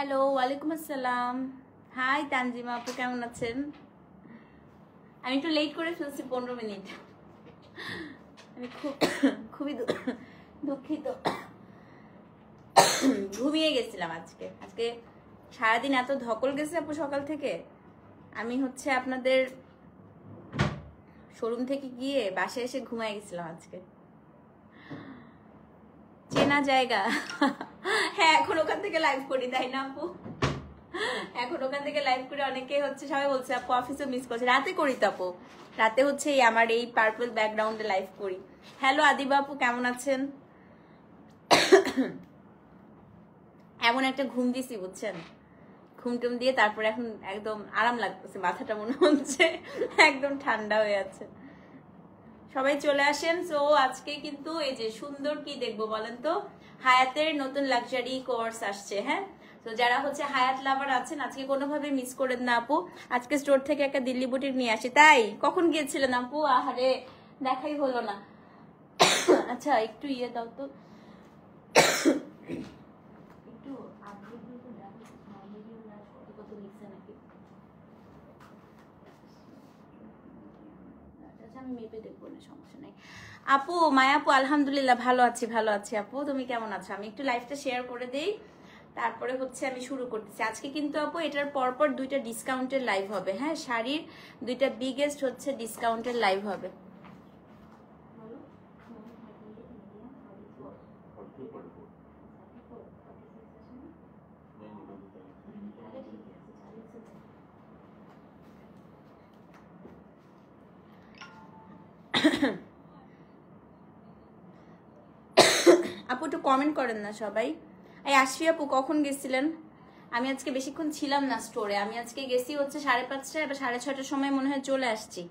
Hello, ওয়ালাইকুম আসসালাম। High Tanjima আপু, কেমন আছেন? আমি একটু লেট করে ফেলছি, 15 মিনিট। আমি খুবই দুঃখিত। ঘুমিয়ে গেছিলাম আজকে সারাদিন এত ধকল গেছে আপু সকাল থেকে। আমি আপনাদের শোরুম থেকে গিয়ে বাসায় এসে ঘুমায় গেছিলাম আজকে। চেনা জায়গা। হ্যাঁ, এখন ওখান থেকে লাইভ করি, তাই না আপু? এখন ওখান থেকে লাইভ করে অনেকে সবাই বলছে আপু অফিসে মিস করছে। রাতে করি তো আপু, রাতে আমার এই পার্পল ব্যাকগ্রাউন্ডে লাইভ করি। হ্যালো আদিবা আপু, কেমন আছেন? এমন একটা ঘুম দিছি বুঝছেন, ঘুম টুম দিয়ে তারপরে এখন একদম আরাম লাগতেছে, মাথাটা মনে হচ্ছে একদম ঠান্ডা হয়ে আছে। সবাই চলে আসেন। সো আজকে কিন্তু এই যে সুন্দর কি দেখবো বলেন তো, হায়াতের নতুন লাক্সারি কোর্স আসছে। হ্যাঁ, তো যারা হায়াত লাভার আছেন আজকে কোনোভাবে মিস করেন না আপু। আজকে স্টোর থেকে একটা দিল্লি বুটিক নিয়ে আসি। তাই কখন গিয়েছিলেন আপু? আহারে দেখাই হলো না। আচ্ছা একটু দাও তো, একটু কত লিখছে নাকি। আমি মেপে দেখবো না, সমস্যা নাই। আপু মায়া আপু আলহামদুলিল্লাহ ভালো আছি আপু, তুমি কেমন আছো? আমি একটু লাইভটা শেয়ার করে দেই, তারপরে আমি শুরু করতেছি। আজকে কিন্তু আপু এটার পরপর 2টা ডিসকাউন্টের লাইভ হবে। হ্যাঁ, শাড়ির 2টা বিগেস্ট ডিসকাউন্টের লাইভ হবে। আপু একটু কমেন্ট করেন না সবাই। এই আশফি আপু কখন গেছিলেন? আমি আজকে বেশিক্ষণ ছিলাম না স্টোরে। আমি আজকে গেছি 5:30 বা 6:30টার সময় মনে হয় চলে আসছি।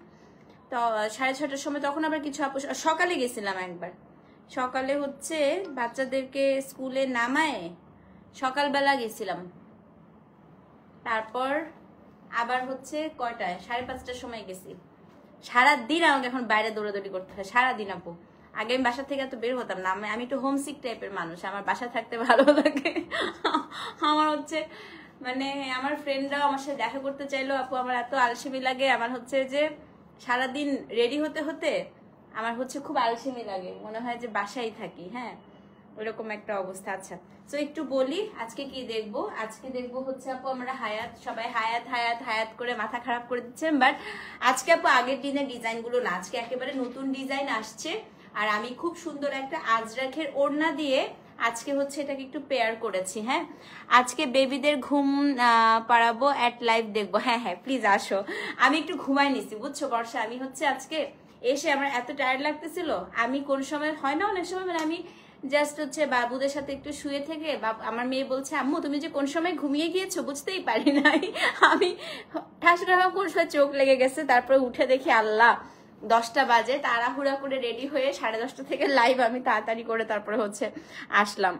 তো 6:30টার সময়, তখন আবার কিছু আপু সকালে গেছিলাম একবার। সকালে বাচ্চাদেরকে স্কুলে নামায় সকালবেলা গেছিলাম। তারপর আবার কয়টায় 5:30টার সময় গেছি। সারাদিন আমাকে এখন বাইরে দৌড়াদৌড়ি করতে হয়, সারাদিন আপু। আগে আমি বাসা থেকে এত বের হতাম না, আমি একটু হোমসিক টাইপের মানুষ, আমার বাসা থাকতে ভালো লাগে। আমার মানে আমার ফ্রেন্ডরাও আমার সাথে দেখা করতে চাইলো আপু, আমার এত আলসেমি লাগে। আমার যে সারাদিন রেডি হতে হতে আমার খুব আলসেমি লাগে, মনে হয় যে বাসায় থাকি। হ্যাঁ, ওইরকম একটা অবস্থা। আচ্ছা, তো একটু বলি আজকে কি দেখবো। আজকে দেখবো আপু আমরা হায়াত, সবাই হায়াত হায়াত হায়াত করে মাথা খারাপ করে দিচ্ছেন, বাট আজকে আপু আগের দিনের ডিজাইন গুলো না, আজকে একেবারে নতুন ডিজাইন আসছে। আর আমি খুব সুন্দর একটা আজরাখের ওড়না দিয়ে আজকে এটাকে একটু পেয়ার করেছি। হ্যাঁ, আজকে বেবিদের ঘুম পাড়াবো, অ্যাট লাইভ দেখবো। হ্যাঁ হ্যাঁ প্লিজ আসো। আমি একটু ঘুমাই নিছি বুঝছো বর্ষা, আমি আজকে এসে আমার এত টায়ার্ড লাগতেছিল। আমি কোন সময় হয় না, অনেক সময় মানে আমি জাস্ট বাবুদের সাথে একটু শুয়ে থেকে আমার মেয়ে বলছে আম্মু তুমি যে কোন সময় ঘুমিয়ে গিয়েছো বুঝতেই পারি নাই। আমি ঠাস করে কোন সময় চোখ লেগে গেছে, তারপরে উঠে দেখি আল্লাহ 10টা বাজে। তাড়াহুড়া করে রেডি হয়ে 10:30 থেকে লাইভ আমি তাড়াতাড়ি করে তারপরে আসলাম।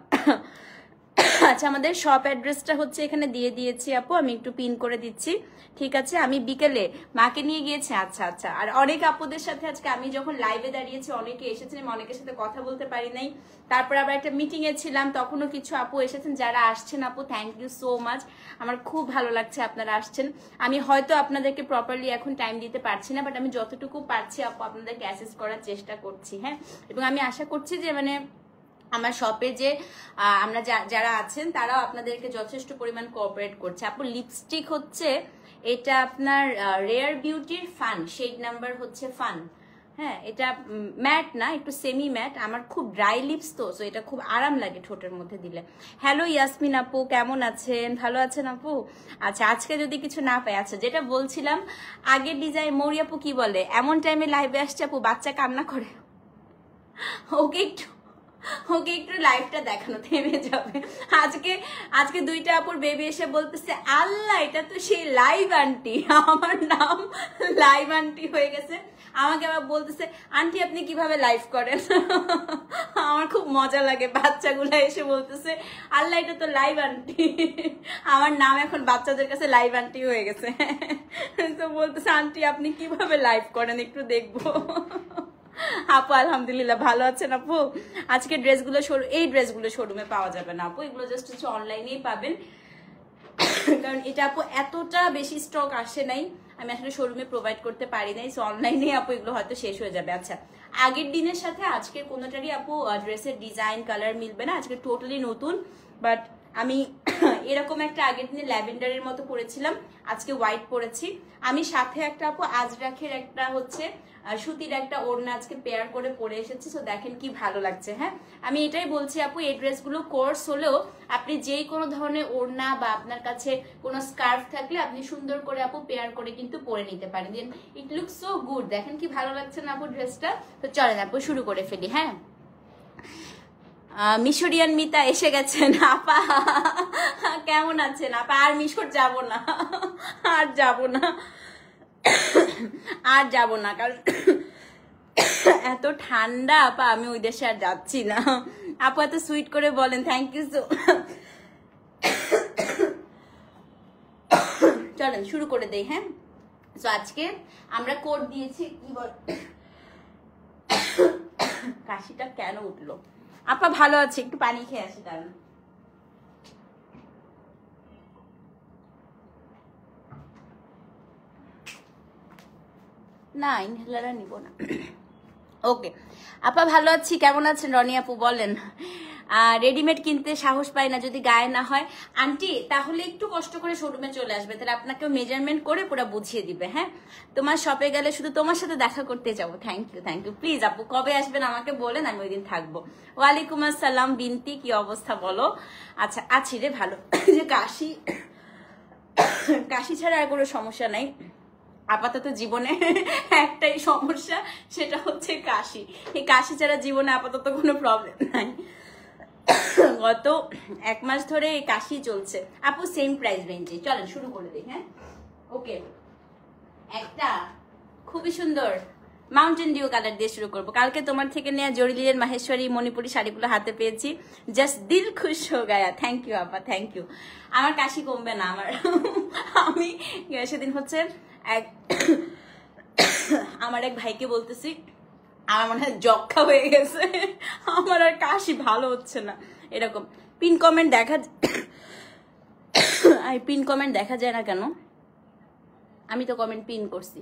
আচ্ছা, আমাদের শপ অ্যাড্রেসটা এখানে দিয়ে দিয়েছি আপু, আমি একটু পিন করে দিচ্ছি। ঠিক আছে, আমি বিকেলে মাকে নিয়ে গিয়েছি। আচ্ছা আচ্ছা, আর অনেক আপুদের সাথে আজকে আমি যখন লাইভে দাঁড়িয়েছি অনেকে এসেছেন, আমি অনেকের সাথে কথা বলতে পারি নাই। তারপর আবার একটা মিটিং এ ছিলাম, তখনও কিছু আপু এসেছেন। যারা আসছেন আপু থ্যাংক ইউ সো মাচ, আমার খুব ভালো লাগছে আপনারা আসছেন। আমি হয়তো আপনাদেরকে প্রপারলি এখন টাইম দিতে পারছি না, বাট আমি যতটুকু পারছি আপু আপনাদেরকে অ্যাসেস করার চেষ্টা করছি। হ্যাঁ, এবং আমি আশা করছি যে মানে আমার শপে যে আমরা যারা আছেন তারাও আপনাদেরকে যথেষ্ট পরিমাণ কোঅপারেট করছে। আপু লিপস্টিক এটা আপনার রেয়ার বিউটির ফান শেড নাম্বার ফান। হ্যাঁ, এটা ম্যাট না, একটু সেমি ম্যাট। আমার খুব ড্রাই লিপস তো, সো এটা খুব আরাম লাগে ঠোঁটের মধ্যে দিলে। হ্যালো ইয়াসমিন আপু, কেমন আছেন? ভালো আছেন আপু? আচ্ছা, আজকে যদি কিছু না পাই, আচ্ছা যেটা বলছিলাম আগের ডিজাইন, মৌরি আপু কি বলে এমন টাইমে লাইভে আসছে আপু বাচ্চা কান্না করে, ওকে একটু লাইভটা দেখানো থেমে যাবে। আজকে 2টা আপুর বেবি এসে বলতেছে আল্লাহ এটা তো সেই লাইভ আন্টি, আমার নাম লাইভ আন্টি হয়ে গেছে। আমাকে আবার বলতেছে আন্টি আপনি কিভাবে লাইভ করেন। আমার খুব মজা লাগে, বাচ্চাগুলো এসে বলতেছে আল্লাহ এটা তো লাইভ আন্টি। আমার নাম এখন বাচ্চাদের কাছে লাইভ আন্টি হয়ে গেছে। তো বলতেছে আন্টি আপনি কিভাবে লাইভ করেন একটু দেখবো। আপু আলহামদুলিল্লাহ ভালো আছেন আপু? আজকে এই ড্রেসগুলো শোরুমে পাওয়া যাবে না আপু, এগুলো জাস্ট অনলাইনেই পাবেন। কারণ এটা আপু এতটা বেশি স্টক আসে নাই, আমি আসলে শোরুমে প্রোভাইড করতে পারি নাই, সো অনলাইনে আপু এগুলো হয়তো শেষ হয়ে যাবে। আচ্ছা, আগের দিনের সাথে আজকের কোনোটারই আপু ড্রেসের ডিজাইন কালার মিলবে না, আজকে টোটালি নতুন। বাট আমি এরকম একটা আগের দিনে ল্যাভেন্ডারের মতো পরেছিলাম, আজকে হোয়াইট পরেছি। আমি সাথে একটা আপু আজরাখের একটা হচ্ছে সুতির একটা ওড়না আজকে পেয়ার করে পরে এসেছি, তো দেখেন কি ভালো লাগছে। হ্যাঁ, আমি এটাই বলছি আপু, এই ড্রেসগুলো কোর্স হলেও আপনি যেই কোনো ধরনের ওড়না বা আপনার কাছে কোনো স্কার্ফ থাকলে আপনি সুন্দর করে আপু পেয়ার করে কিন্তু পরে নিতে পারেন। দেন ইট লুক সো গুড, দেখেন কি ভালো লাগছে না আপু ড্রেসটা। তো চলেন আপু শুরু করে ফেলি। হ্যাঁ, মিশরিয়ান মিতা এসে গেছেন। আপা কেমন আছেন আপা? আর মিশর যাব না, আর যাব না, আর যাব না, কারণ এত ঠান্ডা আপা, আমি ওই দেশে আর যাচ্ছি না। আপু এত সুইট করে বলেন, থ্যাংক ইউ সো। চলেন শুরু করে দেই। হ্যাঁ, তো আজকে আমরা কোড দিয়েছি, কি বল কাশিটা কেন উঠলো? আপা ভালো আছে, একটু পানি খেয়ে আসি তার। না ইনহেলার নিব না। ওকে আপা ভালো আছি, কেমন আছেন রনি আপু? বলেন। রেডিমেড কিনতে সাহস পায় না যদি গায়ে না হয়। আন্টি তাহলে একটু কষ্ট করে শোরুমে চলে আসবে, তাহলে আপনাকেও মেজারমেন্ট করে পুরো বুঝিয়ে দিবে। হ্যাঁ, তোমার শপে গেলে শুধু তোমার সাথে দেখা করতে যাবো। Thank you, thank you. Please আপু কবে আসবেন আমাকে বলেন, আমি ওই দিন থাকবো। ওয়ালাইকুম আসসালাম বিনতি, কি অবস্থা বলো? আচ্ছা আছি রে, ভালো। যে কাশি, কাশি ছাড়া আর কোনো সমস্যা নাই আপাতত জীবনে। একটাই সমস্যা, সেটা হচ্ছে কাশি। এই কাশি ছাড়া জীবনে আপাতত কোনো প্রবলেম নাই। গত 1 মাস ধরে এই কাশি চলছে আপু, সেম প্রাইস রেঞ্জে। চলেন শুরু করে দিই। হ্যাঁ, ওকে, একটা খুবই সুন্দর মাউন্টেন ডিউ কালার দিয়ে শুরু করবো। কালকে তোমার থেকে নেওয়া জরিলিনের মাহেশ্বরী মণিপুরি শাড়িগুলো হাতে পেয়েছি, জাস্ট দিল খুশ হো গায়া। থ্যাংক ইউ আপা, থ্যাংক ইউ। আমার কাশি কমবে না আমার। আমি সেদিন হচ্ছে আমার এক ভাইকে বলতেছি, আমার মনে হয় যক্ষা হয়ে গেছে, আমার আর কাশি ভালো হচ্ছে না। এরকম পিন কমেন্ট দেখা, পিন কমেন্ট দেখা যায় না কেন? আমি তো কমেন্ট পিন করছি,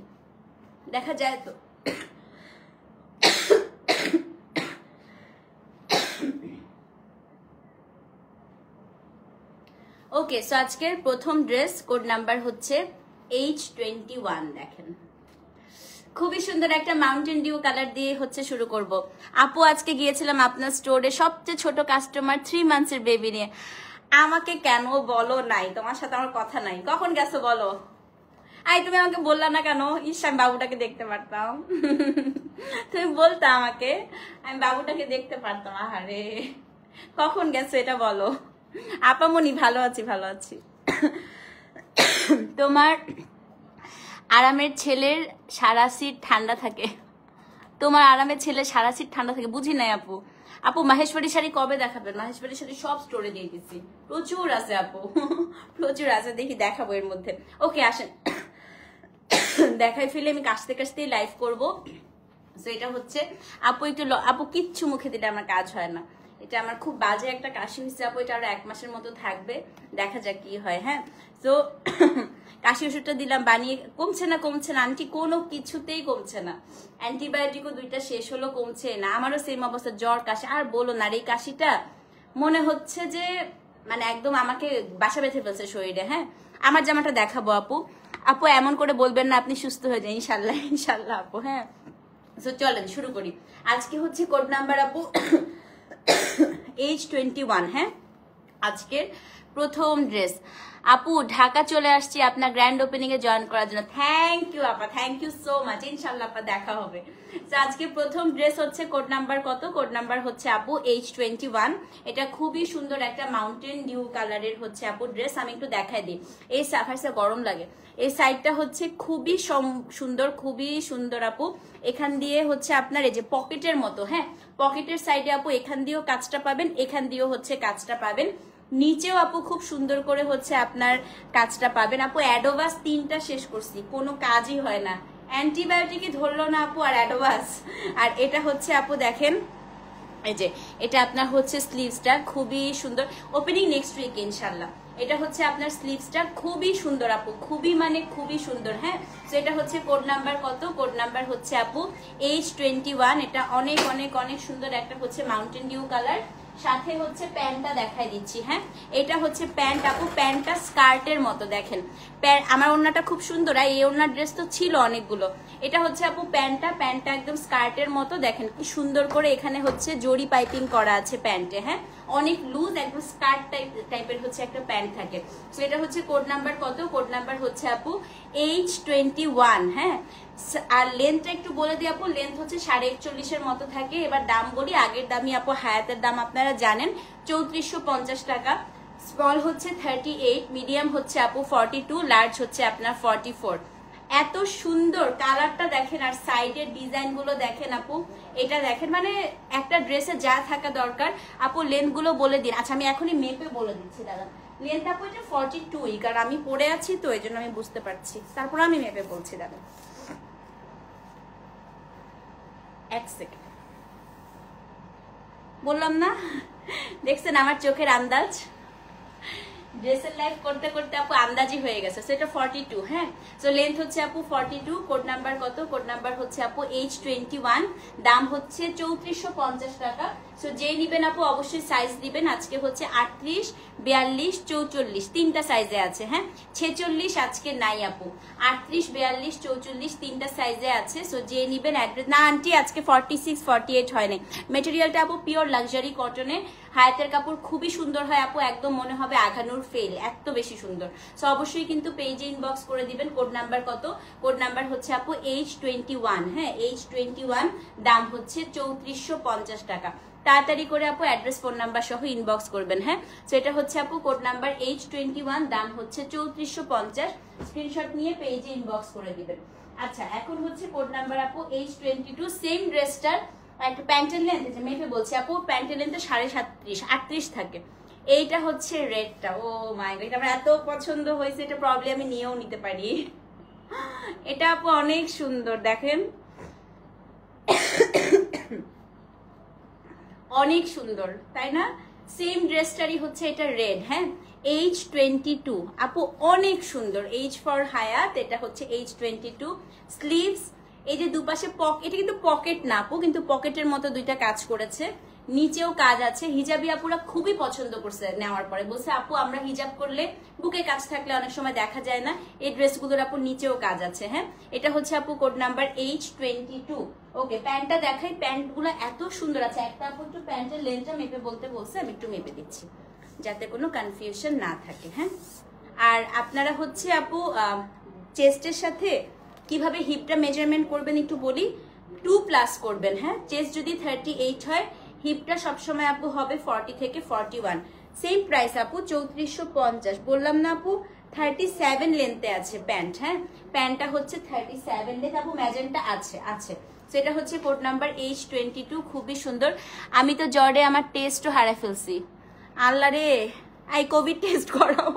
দেখা যায় তো। ওকে, সো আজকের প্রথম ড্রেস কোড নাম্বার হচ্ছে H21। দেখেন খুবই সুন্দর একটা মাউন্টেন ডিউ কালার দিয়ে হচ্ছে শুরু করব। আপু আজকে গিয়েছিলাম আপনার স্টোরে, সবচেয়ে ছোট কাস্টমার 3 মান্থসের বেবি নিয়ে। আমাকে কেন বলো নাই? তোমার সাথে আমার কথা নাই। কখন গেছো বলো? তুমি আমাকে বললা না কেন? ইস, আমি বাবুটাকে দেখতে পারতাম। তুমি বলতা আমাকে, আমি বাবুটাকে দেখতে পারতাম। আহারে, কখন গেছো এটা বলো। আপামনি ভালো আছি, ভালো আছি। তোমার আরামের ছেলের সারা সিট ঠান্ডা থাকে, তোমার আরামের ছেলে সারা সিট ঠান্ডা থাকে, বুঝি নাই আপু। আপু মাহেশ্বরী শাড়ি কবে দেখাবেন? মাহেশ্বরী শাড়ি সব স্টোরে দিয়ে দিচ্ছি, প্রচুর আছে আপু, প্রচুর আছে, দেখি দেখাবো এর মধ্যে। ওকে আসেন, দেখাই ফেলে আমি কাশতে কাশতেই লাইভ করবো। তো এটা হচ্ছে আপু একটু, আপু কিচ্ছু মুখে দিলে আমার কাজ হয় না, এটা আমার খুব বাজে একটা কাশি হচ্ছে আপু, এটা আরো 1 মাসের মতো থাকবে, দেখা যাক কি হয়। হ্যাঁ, তো কাশি ওষুধটা দিলাম, বানিয়ে কমছে না, কমছে না আন্টি, কোনো কিছুতেই কমছে না। অ্যান্টিবায়োটিকও 2টা শেষ হলো, কমছে না। আমারও সেম অবস্থা, জ্বর কাশি, আর বলো না। এই কাশিটা মনে হচ্ছে যে মানে একদম আমাকে বাসা বেঁধে ফেলছে শরীরে। হ্যাঁ, আমার জামাটা দেখাবো আপু। আপু এমন করে বলবেন না, আপনি সুস্থ হয়ে যান ইনশাল্লাহ, ইনশাল্লাহ আপু। হ্যাঁ, তো চলেন শুরু করি। আজকে হচ্ছে কোড নাম্বার আপু H21। হ্যাঁ, আজকের প্রথম ড্রেস। আপু ঢাকা চলে আসছি আপনার গ্র্যান্ড ওপেনিং এ জয়েন করার জন্য। থ্যাংক ইউ আপা, থ্যাংক ইউ সো মাচ, ইনশাল্লাহ আপা দেখা হবে। তো আজকে প্রথম ড্রেস হচ্ছে কোড নাম্বার কত? কোড নাম্বার হচ্ছে আপু H21। এটা খুবই সুন্দর একটা মাউন্টেন ডিউ কালারের হচ্ছে আপু ড্রেস। আমি একটু দেখাই দিই, এই সাফাইসে গরম লাগে। এই সাইডটা হচ্ছে খুবই সুন্দর, খুবই সুন্দর আপু। এখান দিয়ে হচ্ছে আপনার এই যে পকেটের মতো, হ্যাঁ পকেটের সাইডে আপু এখান দিয়েও কাজটা পাবেন, এখান দিয়েও হচ্ছে কাজটা পাবেন, নিচেও আপু খুব সুন্দর করে হচ্ছে আপনার কাজটা পাবেন। আপু অ্যাডোভাস 3টা শেষ করছি, কোনো কাজই হয় না, অ্যান্টিবায়োটিকই ধরলো না আপু আর অ্যাডোভাস। আর এটা হচ্ছে আপু দেখেন, এই যে এটা আপনার হচ্ছে স্লিভসটা খুবই সুন্দর, ওপেনিং নেক্সট উইক ইনশাল্লাহ। এটা হচ্ছে আপনার স্লিভসটা খুবই সুন্দর আপু, খুবই মানে খুবই সুন্দর। হ্যাঁ, তো এটা হচ্ছে কোড নাম্বার কত? কোড নাম্বার হচ্ছে আপু H21। এটা অনেক অনেক অনেক সুন্দর একটা হচ্ছে মাউন্টেন ডিউ কালার। সাথে হচ্ছে প্যান্টটা দেখাই দিচ্ছি। হ্যাঁ, এটা হচ্ছে প্যান্ট আপু, প্যান্টটা স্কার্টের মতো দেখেন। আমার ওড়নাটা খুব সুন্দর, আর এই ওড়নার ড্রেস তো ছিল অনেকগুলো। এটা হচ্ছে আপু প্যান্টটা একদম স্কার্টের মতো দেখেন কি সুন্দর করে এখানে হচ্ছে জরি পাইপিং করা আছে প্যান্টে। হ্যাঁ, অনেক লুজ, একদম স্কার্ট টাইপের হচ্ছে একটা প্যান্ট থাকে। তো এটা হচ্ছে কোড নাম্বার কত? কোড নাম্বার হচ্ছে আপু H21। হ্যাঁ, আর লেন্থটা একটু বলে দিই আপু, লেন্থ হচ্ছে 41.5 মতো থাকে। এবার দাম বলি, আগের দামই আপু, হায়াতের দাম আপনারা জানেন 3450 টাকা। স্মল হচ্ছে 38, মিডিয়াম হচ্ছে আপু 42, লার্জ হচ্ছে আপনার 44। এত সুন্দর কালারটা দেখেন, আর সাইডের ডিজাইন গুলো দেখেন আপু, এটা দেখেন মানে একটা ড্রেসে যা থাকা দরকার। আপু লেন্থ গুলো বলে দিন। আচ্ছা আমি এখনই মেপে বলে দিচ্ছি দাদা। লেন্থ আপু এটা 42, কারণ আমি পরে আছি তো এই জন্য আমি বুঝতে পারছি, তারপর আমি মেপে বলছি দাদা। এক সেকেন্ড, বললাম না দেখছেন আমার চোখের আন্দাজ, ড্রেসের লাইফ করতে করতে আপু আন্দাজি হয়ে গেছে। সেটা 42। হ্যাঁ, সো লেন্থ হচ্ছে আপু 42। কোড নাম্বার কত? কোড নাম্বার হচ্ছে আপু H21। দাম হচ্ছে 3450 টাকা। সো যেই নিবেন আপু অবশ্যই সাইজ দিবেন। আজকে হচ্ছে 38, 42, 44 তিনটা সাইজে আছে। হ্যাঁ, 46 আজকে নাই আপু, 38, 42, 44 তিনটা সাইজে আছে। সো যে নিবেন অ্যাড্রেস না আন্টি, আজকে 46, 48 হয় নাই। মেটেরিয়ালটা আপু পিওর লাক্সারি কটনে, হায়াতের কাপড় খুবই সুন্দর হয় আপু, একদম মনে হবে আঘানুর ফেল, এত বেশি সুন্দর। সো অবশ্যই কিন্তু পেজে ইনবক্স করে দিবেন। কোড নাম্বার কত? কোড নাম্বার হচ্ছে আপু H21। হ্যাঁ, H21, দাম হচ্ছে 3450 টাকা। তাড়াতাড়ি করে আপু অ্যাড্রেস ফোন নাম্বার সহ ইনবক্স করবেন। হ্যাঁ, তো এটা হচ্ছে আপু কোড নাম্বার H21, দাম হচ্ছে 3450। স্ক্রিনশট নিয়ে পেজে ইনবক্স করে দিবেন। আচ্ছা এখন হচ্ছে কোড নাম্বার আপু H22, সেম ড্রেসটার একটা প্যান্টের লেন্থ মেপে বলছি আপু, প্যান্টের লেন্থে 37, 38 থাকে। এইটা হচ্ছে রেডটা। ও মাই গড, এটা আমার এত পছন্দ হয়েছে, এটা প্রবলেম আমি নিয়েও নিতে পারি। এটা আপু অনেক সুন্দর দেখেন, অনেক সুন্দর তাই না? সেম ড্রেসটারই হচ্ছে এটা রেড। হ্যাঁ, H22 আপু অনেক সুন্দর। H ফর হায়াত, এটা হচ্ছে H22। স্লিভস এই যে দুপাশে এটা কিন্তু পকেট না আপু, কিন্তু পকেটের মতো দুইটা কাজ করেছে, নিচেও কাজ আছে। হিজাবি আপুরা খুবই পছন্দ করছে নেওয়ার পরে, বলছে আপু আমরা হিজাব করলে বুকে কাজ থাকলে অনেক সময় দেখা যায় না, এই ড্রেসগুলোর আপু নিচেও কাজ আছে। হ্যাঁ, এটা হচ্ছে আপু কোড নাম্বার H22। ওকে, প্যান্টটা দেখাই, প্যান্টগুলো এত সুন্দর আছে। একটা আপু একটু প্যান্টের লেন্থটা মেপে বলতে বলছে, আমি একটু মেপে দিচ্ছি যাতে কোনো কনফিউশন না থাকে। হ্যাঁ, আর আপনারা হচ্ছে আপু চেস্টের সাথে কিভাবে হিপটা মেজারমেন্ট করবেন একটু বলি। 2+ করবেন। হ্যাঁ, চেস্ট যদি 38 হয়, হিপটা সবসময় আপু হবে 40 থেকে 41। সেম প্রাইস আপু 3450। বললাম না আপু 37 লেন্থে আছে প্যান্ট। হ্যাঁ, প্যান্টটা হচ্ছে 37 লেন্থ আপু, ম্যাজেন্টা আছে। সেটা হচ্ছে কোড নাম্বার H22, খুবই সুন্দর। আমি তো জ্বরে আমার টেস্টও হারিয়ে ফেলছি, আল্লাহ রে। আই কোভিড টেস্ট করাও।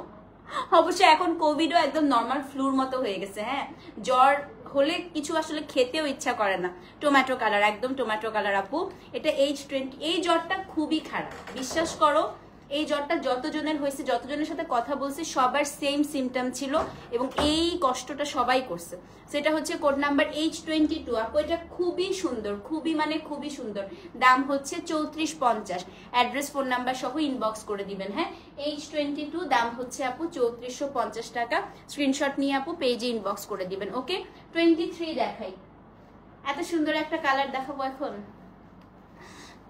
অবশ্য এখন কোভিডও একদম নর্মাল ফ্লুর মতো হয়ে গেছে। হ্যাঁ, জ্বর হলে কিছু আসলে খেতেও ইচ্ছা করে না। টোম্যাটো কালার, একদম টোম্যাটো কালার আপু। এটা H20। এই জ্বরটা খুবই খারাপ, বিশ্বাস করো। এই জ্বরটা যতজনের হয়েছে, যতজনের সাথে কথা বলছি, সবার সেম সিমটম ছিল এবং এই কষ্টটা সবাই করছে। সেটা হচ্ছে কোড নাম্বার H22 আপু, এটা খুবই সুন্দর, খুবই মানে খুবই সুন্দর। দাম হচ্ছে 3450। অ্যাড্রেস ফোন নাম্বার সহ ইনবক্স করে দিবেন। হ্যাঁ, H22, দাম হচ্ছে আপু 3450 টাকা। স্ক্রিনশট নিয়ে আপু পেজে ইনবক্স করে দিবেন। ওকে, 23 দেখাই। এত সুন্দর একটা কালার দেখাবো এখন।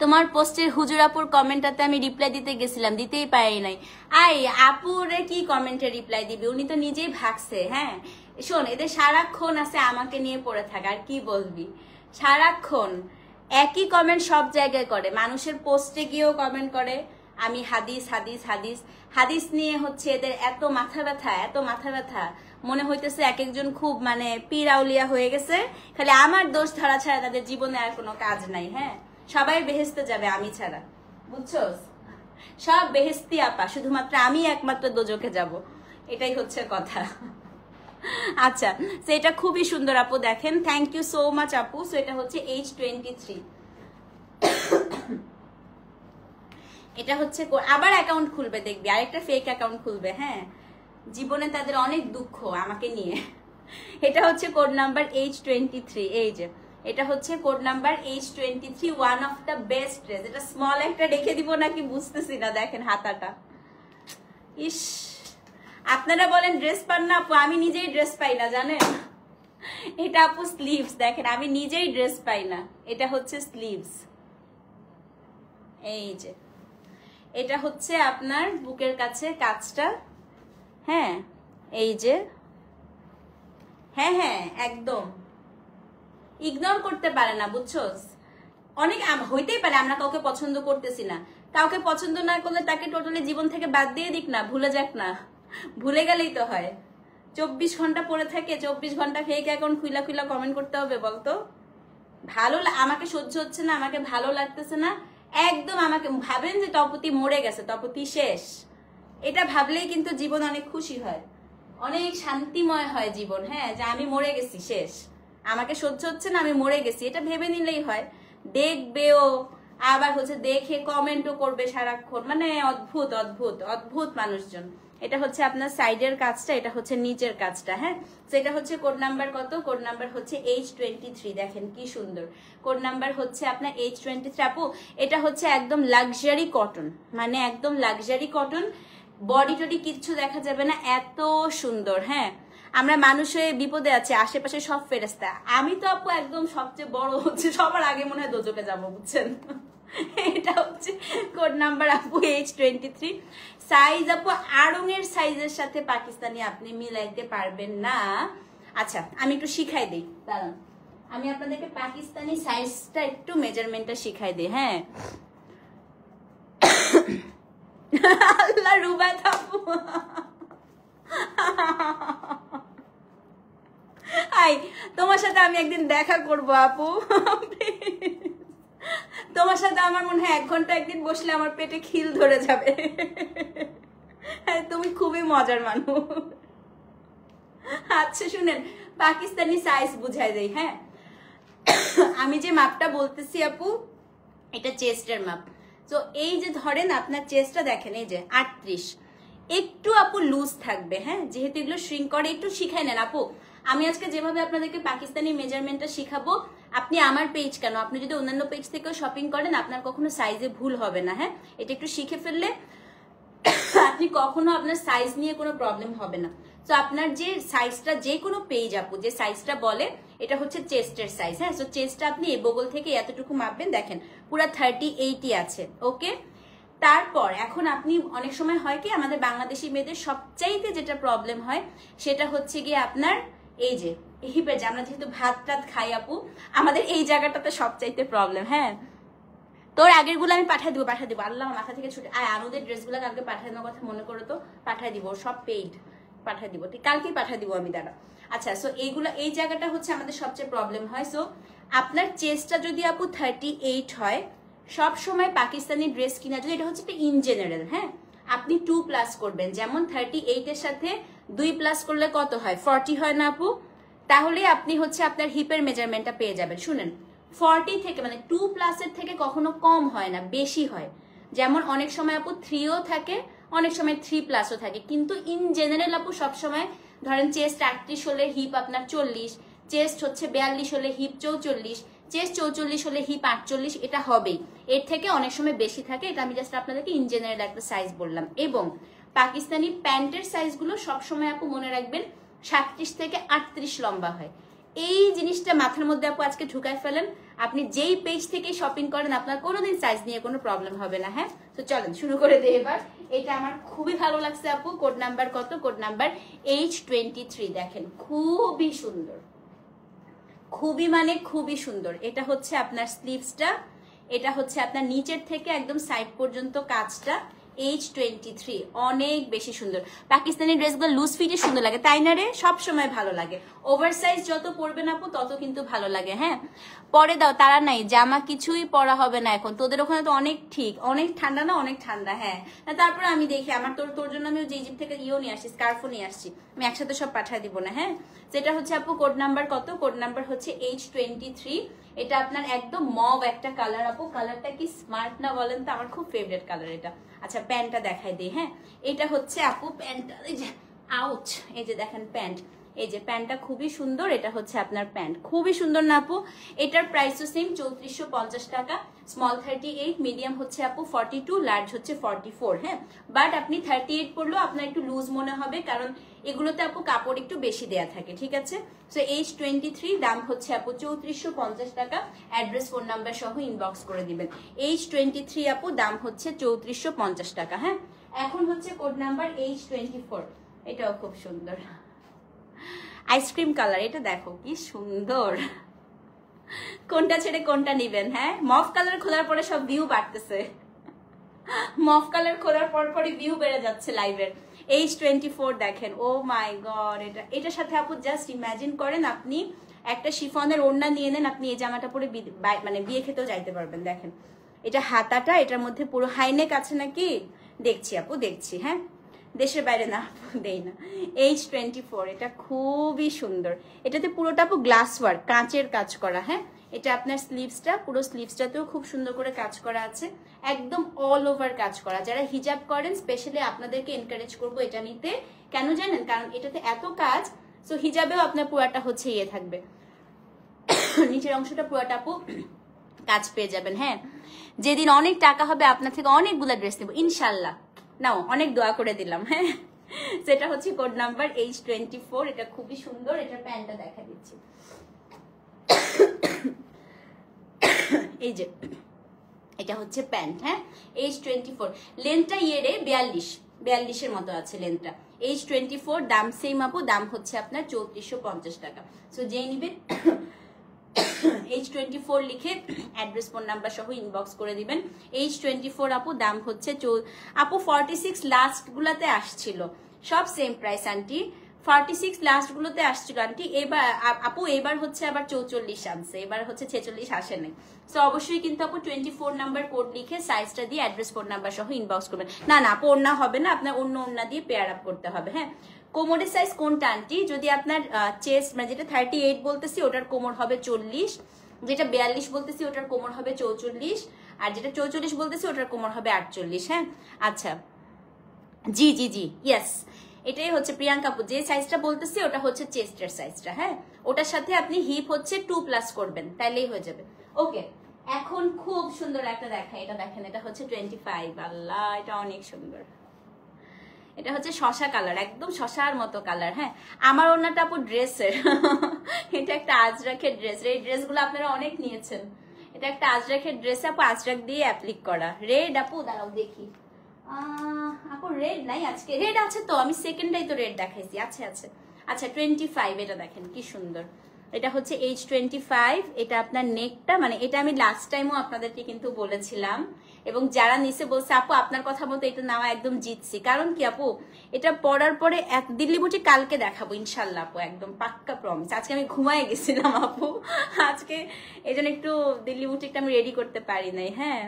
তোমার পোস্টের হুজুর আপুর কমেন্টটাতে আমি রিপ্লাই দিতে গেছিলাম, দিতেই পারি নাই। আই আপুরে কি কমেন্টে রিপ্লাই দিবি, উনি তো নিজেই ভাগছে। হ্যাঁ শোন, এদের সারাক্ষণ আছে আমাকে নিয়ে পড়ে থাকে, আর কি বলবি, সারাক্ষণ একই কমেন্ট সব জায়গায় করে। মানুষের পোস্টে গিয়েও কমেন্ট করে আমি হাদিস হাদিস হাদিস হাদিস নিয়ে হচ্ছে এদের এত মাথা ব্যথা, এত মাথা ব্যথা। মনে হইতেছে এক একজন খুব মানে পীর আউলিয়া হয়ে গেছে, খালি আমার দোষ ধরা ছাড়া তাদের জীবনে আর কোনো কাজ নাই। হ্যাঁ, সবাই বেহেস্তে যাবে আমি ছাড়া, বুঝছো? সব বেহেস্তি আপা, শুধুমাত্র আমি একমাত্র দোজখে যাব, এটাই হচ্ছে কথা। আচ্ছা, তো এটা খুবই সুন্দর আপু, দেখেন। থ্যাংক ইউ সো মাচ আপু। সো এটা হচ্ছে H23। এটা হচ্ছে আবার অ্যাকাউন্ট খুলবে, দেখবি আরেকটা ফেক অ্যাকাউন্ট খুলবে। হ্যাঁ, জীবনে তাদের অনেক দুঃখ আমাকে নিয়ে। এটা হচ্ছে কোড নাম্বার H23। এই যে এটা হচ্ছে code number H23, one of the best dress. এটা স্মল একটা রেখে দিব নাকি বুঝতেছি না, দেখেন হাতাটা। ইস, আপনারা বলেন ড্রেস পান না আপু, আমি নিজেই ড্রেস পাই না জানেন। এটা আপু স্লিভস, দেখেন আমি নিজেই ড্রেস পাই না। এটা হচ্ছে স্লিভস, এই যে এটা হচ্ছে আপনার বুকের কাছে কাজটা। হ্যাঁ এই যে, হ্যাঁ হ্যাঁ একদম ইগনোর করতে পারে না, বুঝছো। অনেক হইতেই পারে আমরা কাউকে পছন্দ করতেছি না, কাউকে পছন্দ না করলে তাকে টোটালি জীবন থেকে বাদ দিয়ে দিক না, ভুলে যাক না, ভুলে গেলেই তো হয়। 24 ঘন্টা পড়ে থাকে, 24 ঘন্টা ফেক অ্যাকাউন্ট খুইলা খুইলা কমেন্ট করতে হবে বলতো? ভালো আমাকে সহ্য হচ্ছে না, আমাকে ভালো লাগতেছে না, একদম আমাকে ভাবেন যে তপতি মরে গেছে, তপতি শেষ। এটা ভাবলেই কিন্তু জীবন অনেক খুশি হয়, অনেক শান্তিময় হয় জীবন। হ্যাঁ, যে আমি মরে গেছি, শেষ, আমাকে সহ্য হচ্ছে না, আমি মরে গেছি, এটা ভেবে নিলেই হয়। দেখবেও, আবার হচ্ছে দেখে কমেন্টও করবে সারাক্ষণ, মানে অদ্ভুত অদ্ভুত অদ্ভুত মানুষজন। এটা হচ্ছে আপনার সাইডের কাজটা, এটা হচ্ছে নিচের কাজটা। হ্যাঁ, সেটা হচ্ছে কোড নাম্বার কত? কোড নাম্বার হচ্ছে H23। দেখেন কি সুন্দর কোড নাম্বার হচ্ছে আপনার H23 আপু। এটা হচ্ছে একদম লাক্সারি কটন, মানে একদম লাক্সারি কটন, বডি টডি কিচ্ছু দেখা যাবে না, এত সুন্দর। হ্যাঁ, আমরা মানুষের বিপদে আছে, আশেপাশে সব ফেরেস্তা, আমি তো আপু একদম সবচেয়ে বড় হচ্ছে সবার আগে মনে হয় দোজকে যাবো, বুঝছেন। এটা হচ্ছে কোড নাম্বার আপু H23। সাইজ আপু আড়ং-এর সাইজের সাথে পাকিস্তানি আপনি মিলাইতে পারবেন না। আচ্ছা আমি একটু শিখাই দিই, দাঁড়ান আমি আপনাদেরকে পাকিস্তানি সাইজটা একটু মেজারমেন্টটা শিখাই দিই। হ্যাঁ, আল্লাহ রুবাত আপু, আই তোমার সাথে আমি একদিন দেখা করবো আপু, তোমার সাথে আমার মনে হয় 1 ঘন্টা একদিন বসলে আমার পেটে খিল ধরে যাবে। তুমি খুবই মজার মানুষ। আচ্ছা শুনেন, পাকিস্তানি সাইজ বুঝাই দেই। হ্যাঁ, আমি যে মাপটা বলতেছি আপু, এটা চেস্টের মাপ। তো এই যে ধরেন আপনার চেস্টটা দেখেন, এই যে 38, একটু আপু লুজ থাকবে। হ্যাঁ, যেহেতু এগুলো শ্রিঙ্ক করে, একটু শিখাই নেন আপু। আমি আজকে যেভাবে আপনাদেরকে পাকিস্তানি মেজারমেন্টটা শিখাবো, আপনি আমার পেজ কেন, আপনি যদি অন্যান্য পেজ থেকেও শপিং করেন, আপনার কখনো সাইজে ভুল হবে না। হ্যাঁ, এটা একটু শিখে ফেললে আপনি কখনো আপনার সাইজ নিয়ে কোনো প্রবলেম হবে না। তো আপনার যে সাইজটা, যে কোনো পেজ আপু যে সাইজটা বলে, এটা হচ্ছে চেস্টের সাইজ। হ্যাঁ, তো চেস্টটা আপনি এই বগল থেকে এতটুকু মাপবেন, দেখেন পুরো 38ই আছে। ওকে, তারপর এখন আপনি অনেক সময় হয় কি, আমাদের বাংলাদেশি মেয়েদের সবচাইতে যেটা প্রবলেম হয় সেটা হচ্ছে গিয়ে আপনার এই যে হিপের, যে আমরা যেহেতু ভাত টাত খাই আপু, আমাদের এই জায়গাটাতে সবচাইতে প্রবলেম। হ্যাঁ, তোর আগের গুলো আমি পাঠিয়ে দিব, আল্লাহ মাথা থেকে ছুটে আয়, আমাদের ড্রেসগুলো কালকে পাঠিয়ে দেওয়ার কথা মনে করো তো, পাঠিয়ে দিব, সব পেইড পাঠিয়ে দিব, ঠিক কালকেই পাঠিয়ে দিব আমি, দাঁড়া। আচ্ছা, সো এইগুলো, এই জায়গাটা হচ্ছে আমাদের সবচেয়ে প্রবলেম হয়। সো আপনার চেস্টটা যদি আপু 38 হয়, সব সময় পাকিস্তানি ড্রেস কিনা, যদি এটা হচ্ছে ইন জেনারেল, হ্যাঁ, আপনি 2+ করবেন। যেমন 38 এর সাথে 2+ করলে কত হয়? 40 হয় না আপু? তাহলে আপনি হচ্ছে আপনার হিপের মেজারমেন্টটা পেয়ে যাবেন। শুনেন, 40 থেকে, মানে 2+ এর থেকে কখনো কম হয় না, বেশি হয়। যেমন অনেক সময় আপু 3ও থাকে, অনেক সময় 3+ও থাকে, কিন্তু ইন জেনারেল আপু সবসময় ধরেন চেস্ট 38 হলে হিপ আপনার 40, চেস্ট হচ্ছে 42 হলে হিপ 44, চেস্ট 44 হলে হিপ 48, এটা হবেই। এর থেকে অনেক সময় বেশি থাকে, এটা আমি জাস্ট আপনাদেরকে ইন জেনারেল একটা সাইজ বললাম। এবং পাকিস্তানি প্যান্টের সাইজগুলো সবসময় আপু মনে রাখবেন 37 থেকে 38 লম্বা হয়। এই জিনিসটা মাথার মধ্যে আপু আজকে ঢুকাই ফেলেন, আপনি যেই পেজ থেকে শপিং করেন আপনার কোনোদিন সাইজ নিয়ে কোনো প্রবলেম হবে না। হ্যাঁ, তো চলেন শুরু করে দেই এবার। এটা আমার খুবই ভালো লাগছে আপু। কোড নাম্বার কত? Code number H23। দেখেন খুবই সুন্দর, খুবই মানে খুবই সুন্দর। এটা হচ্ছে আপনার স্লিভসটা, এটা হচ্ছে আপনার নিচের থেকে একদম সাইড পর্যন্ত কাজটা, H23 অনেক বেশি সুন্দর। পাকিস্তানি ড্রেসগুলো লুজ ফিটে সুন্দর লাগে, তাই না রে? সব সময় ভালো লাগে। ওভার সাইজ যত পরবেন আপু তত কিন্তু ভালো লাগে। হ্যাঁ, পরে দাও, তারা নাই, জামা কিছুই পরা হবে না এখন। তোদের ওখানে তো অনেক ঠিক, অনেক ঠান্ডা না? অনেক ঠান্ডা। হ্যাঁ, তারপরে আমি দেখি আমার তোর জন্য আমি যে ইজিপ্ট থেকে ইও নিয়ে আসছি, স্কার্ফও নিয়ে আসছি। আমি একসাথে সব পাঠিয়ে দিব না। হ্যাঁ, যেটা হচ্ছে আপু কোড নাম্বার কত? কোড নাম্বার হচ্ছে H23। এটা আপনার একদম মভ একটা কালার আপু। কালারটা কি স্মার্ট না বলেন তো? আমার খুব ফেভারিট কালার এটা। আচ্ছা, প্যান্টটা দেখাই দিই। হ্যাঁ, এটা হচ্ছে আপু প্যান্টটা, এই যে আউট, এই যে দেখেন প্যান্ট, এই যে প্যান্টটা খুবই সুন্দর। এটা হচ্ছে আপনার প্যান্ট, খুবই সুন্দর না আপু? এটার প্রাইসও সেম 3450 টাকা। স্মল 38, মিডিয়াম হচ্ছে আপু 42, লার্জ হচ্ছে 44। হ্যাঁ, বাট আপনি 38 পরলেও আপনার একটু লুজ মনে হবে, কারণ এগুলোতে আপু কাপড় একটু বেশি দেয়া থাকে। ঠিক আছে, সো H23 দাম হচ্ছে আপু 3450 টাকা। অ্যাড্রেস ফোন নাম্বার সহ ইনবক্স করে দিবেন। H23 আপু দাম হচ্ছে 3450 টাকা। হ্যাঁ, এখন হচ্ছে কোড নাম্বার H24। এটাও খুব সুন্দর, আইসক্রিম কালার। এটা দেখো কি সুন্দর, কোনটা ছেড়ে কোনটা নিবেন? হ্যাঁ, মফ কালার খোলার পরে সব ভিউ বাড়তেছে, মফ কালার খোলার পরই ভিউ বেড়ে যাচ্ছে লাইভের। H24 দেখেন, ও মাই গড। এটার সাথে আপু জাস্ট ইমাজিন করেন আপনি একটা শিফনের ওড়না নিয়ে নেন, আপনি এই জামাটা পরে মানে বিয়ে খেতেও যাইতে পারবেন। দেখেন এটা হাতাটা, এটার মধ্যে পুরো হাইনেক আছে নাকি? দেখছি আপু, দেখছি। হ্যাঁ, দেশের বাইরে না দেই না। H24 এটা খুবই সুন্দর। এটাতে পুরোটা আপু গ্লাস ওয়ার্ক, কাঁচের কাজ করা। হ্যাঁ, এটা আপনার স্লিভসটা, পুরো স্লিভসটাতেও খুব সুন্দর করে কাজ করা আছে, একদম অল ওভার কাজ করা। যারা হিজাব করেন স্পেশালি আপনাদেরকে এনকারেজ করবো এটা নিতে। কেন জানেন? কারণ এটাতে এত কাজ, সো হিজাবেও আপনার পুরাটা হচ্ছে ইয়ে থাকবে, নিচের অংশটা পুরাটা আপু কাজ পেয়ে যাবেন। হ্যাঁ, যেদিন অনেক টাকা হবে আপনার থেকে অনেকগুলো ড্রেস নেবো ইনশাল্লাহ। নাও, অনেক দোয়া করে দিলাম। হ্যাঁ, সেটা হচ্ছে কোড নাম্বার H24। এটা খুবই সুন্দর। এটার প্যান্টটা দেখা দিচ্ছি, এই যে এটা হচ্ছে প্যান্ট। হ্যাঁ, H24 লেন্থটা ইয়েরে 42-এর মতো আছে লেন্থটা। H24 দাম সেম আপু, দাম হচ্ছে আপনার 3450 টাকা। সো যেই নিবেন H24 লিখে অ্যাড্রেস ফোন নাম্বার সহ ইনবক্স করে দিবেন। H24 আপু দাম হচ্ছে আপু 46 লাস্ট গুলাতে আসছিল, সব সেম প্রাইস আন্টি। 46 লাস্ট গুলোতে আসছিল আন্টি। এবার আপু এবার হচ্ছে আবার 44 আনছে, এবার হচ্ছে 46 আসে নাই। তো অবশ্যই কিন্তু আপু 24 নাম্বার কোড লিখে সাইজটা দিয়ে অ্যাড্রেস ফোন নাম্বার সহ ইনবক্স করবেন। না না আপু, ওড়না হবে না, আপনার অন্য ওড়না দিয়ে পেয়ার আপ করতে হবে। হ্যাঁ, কোমরের সাইজ কোনটা আন্টি? যদি আপনার চেস্ট মানে যেটা 38 বলতেছি ওটার কোমর হবে 40, যেটা 42 বলতেছি ওটার কোমর হবে 44, আর যেটা 44 বলতেছি ওটার কোমর হবে 48। হ্যাঁ, আচ্ছা, জি জি জি, ইয়েস, এটাই হচ্ছে প্রিয়াঙ্কা আপু, যে সাইজটা বলতেছি ওটা হচ্ছে চেস্টের সাইজটা। হ্যাঁ, ওটার সাথে আপনি হিপ হচ্ছে 2+ করবেন, তাইলেই হয়ে যাবে। ওকে, এখন খুব সুন্দর একটা দেখায়, এটা দেখেন, এটা হচ্ছে 25। আল্লাহ, এটা অনেক সুন্দর। এটা হচ্ছে শশা কালার, একদম শশার মতো কালার। হ্যাঁ, আমার ওনাটা আপু ড্রেসের এটা একটা আজরাখের ড্রেস। এই ড্রেসগুলো আপনারা অনেক নিয়েছেন। এটা একটা আজরাখের ড্রেস আপু, আজরাক দিয়ে অ্যাপ্লিক করা। রেড আপু, দাঁড়াও দেখি, আপু রেড নাই আজকে। রেড আছে তো, আমি সেকেন্ডটাই তো রেড দেখাইছি। আছে আছে। আচ্ছা 25, এটা দেখেন কি সুন্দর। এটা হচ্ছে H25। এটা আপনার নেকটা, মানে এটা আমি লাস্ট টাইমও আপনাদেরকে কিন্তু বলেছিলাম, এবং যারা নিচে বলছে আপু আপনার কথা মতো এটা নেওয়া একদম জিতছি। কারণ কি আপু, এটা পরার পরে এক দিল্লি বুটি কালকে দেখাবো ইনশাল্লাহ আপু, একদম পাক্কা প্রমিস। আজকে আমি ঘুমায় গেছিলাম আপু, আজকে এই জন্য একটু দিল্লি বুটিকটা আমি রেডি করতে পারি নাই। হ্যাঁ,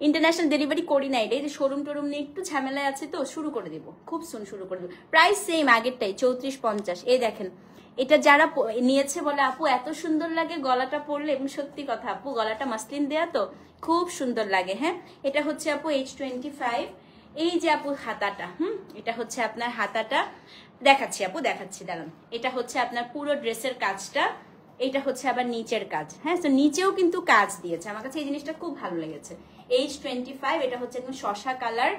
ইন্টারন্যাশনাল ডেলিভারি করি না, এটা শোরুম টোরুম নিয়ে একটু ঝামেলায় আছে, তো শুরু করে দিব, খুব সুন শুরু করে দিব। প্রাইস সেম আগেরটাই 3450। এই দেখেন, এটা যারা নিয়েছে বলে আপু এত সুন্দর লাগে গলাটা পরলে, এবং সত্যি কথা আপু গলাটা মাসলিন দেয়া তো খুব সুন্দর লাগে। হ্যাঁ, এটা হচ্ছে আপু H25। এই যে আপু হাতাটা, এটা হচ্ছে আপনার হাতাটা, দেখাচ্ছি আপু দেখাচ্ছি, দাঁড়ান। এটা হচ্ছে আপনার পুরো ড্রেসের কাজটা, এটা হচ্ছে আবার নিচের কাজ। হ্যাঁ, তো নিচেও কিন্তু কাজ দিয়েছে, আমার কাছে এই জিনিসটা খুব ভালো লেগেছে। H25, এটা হচ্ছে একদম শশা কালার।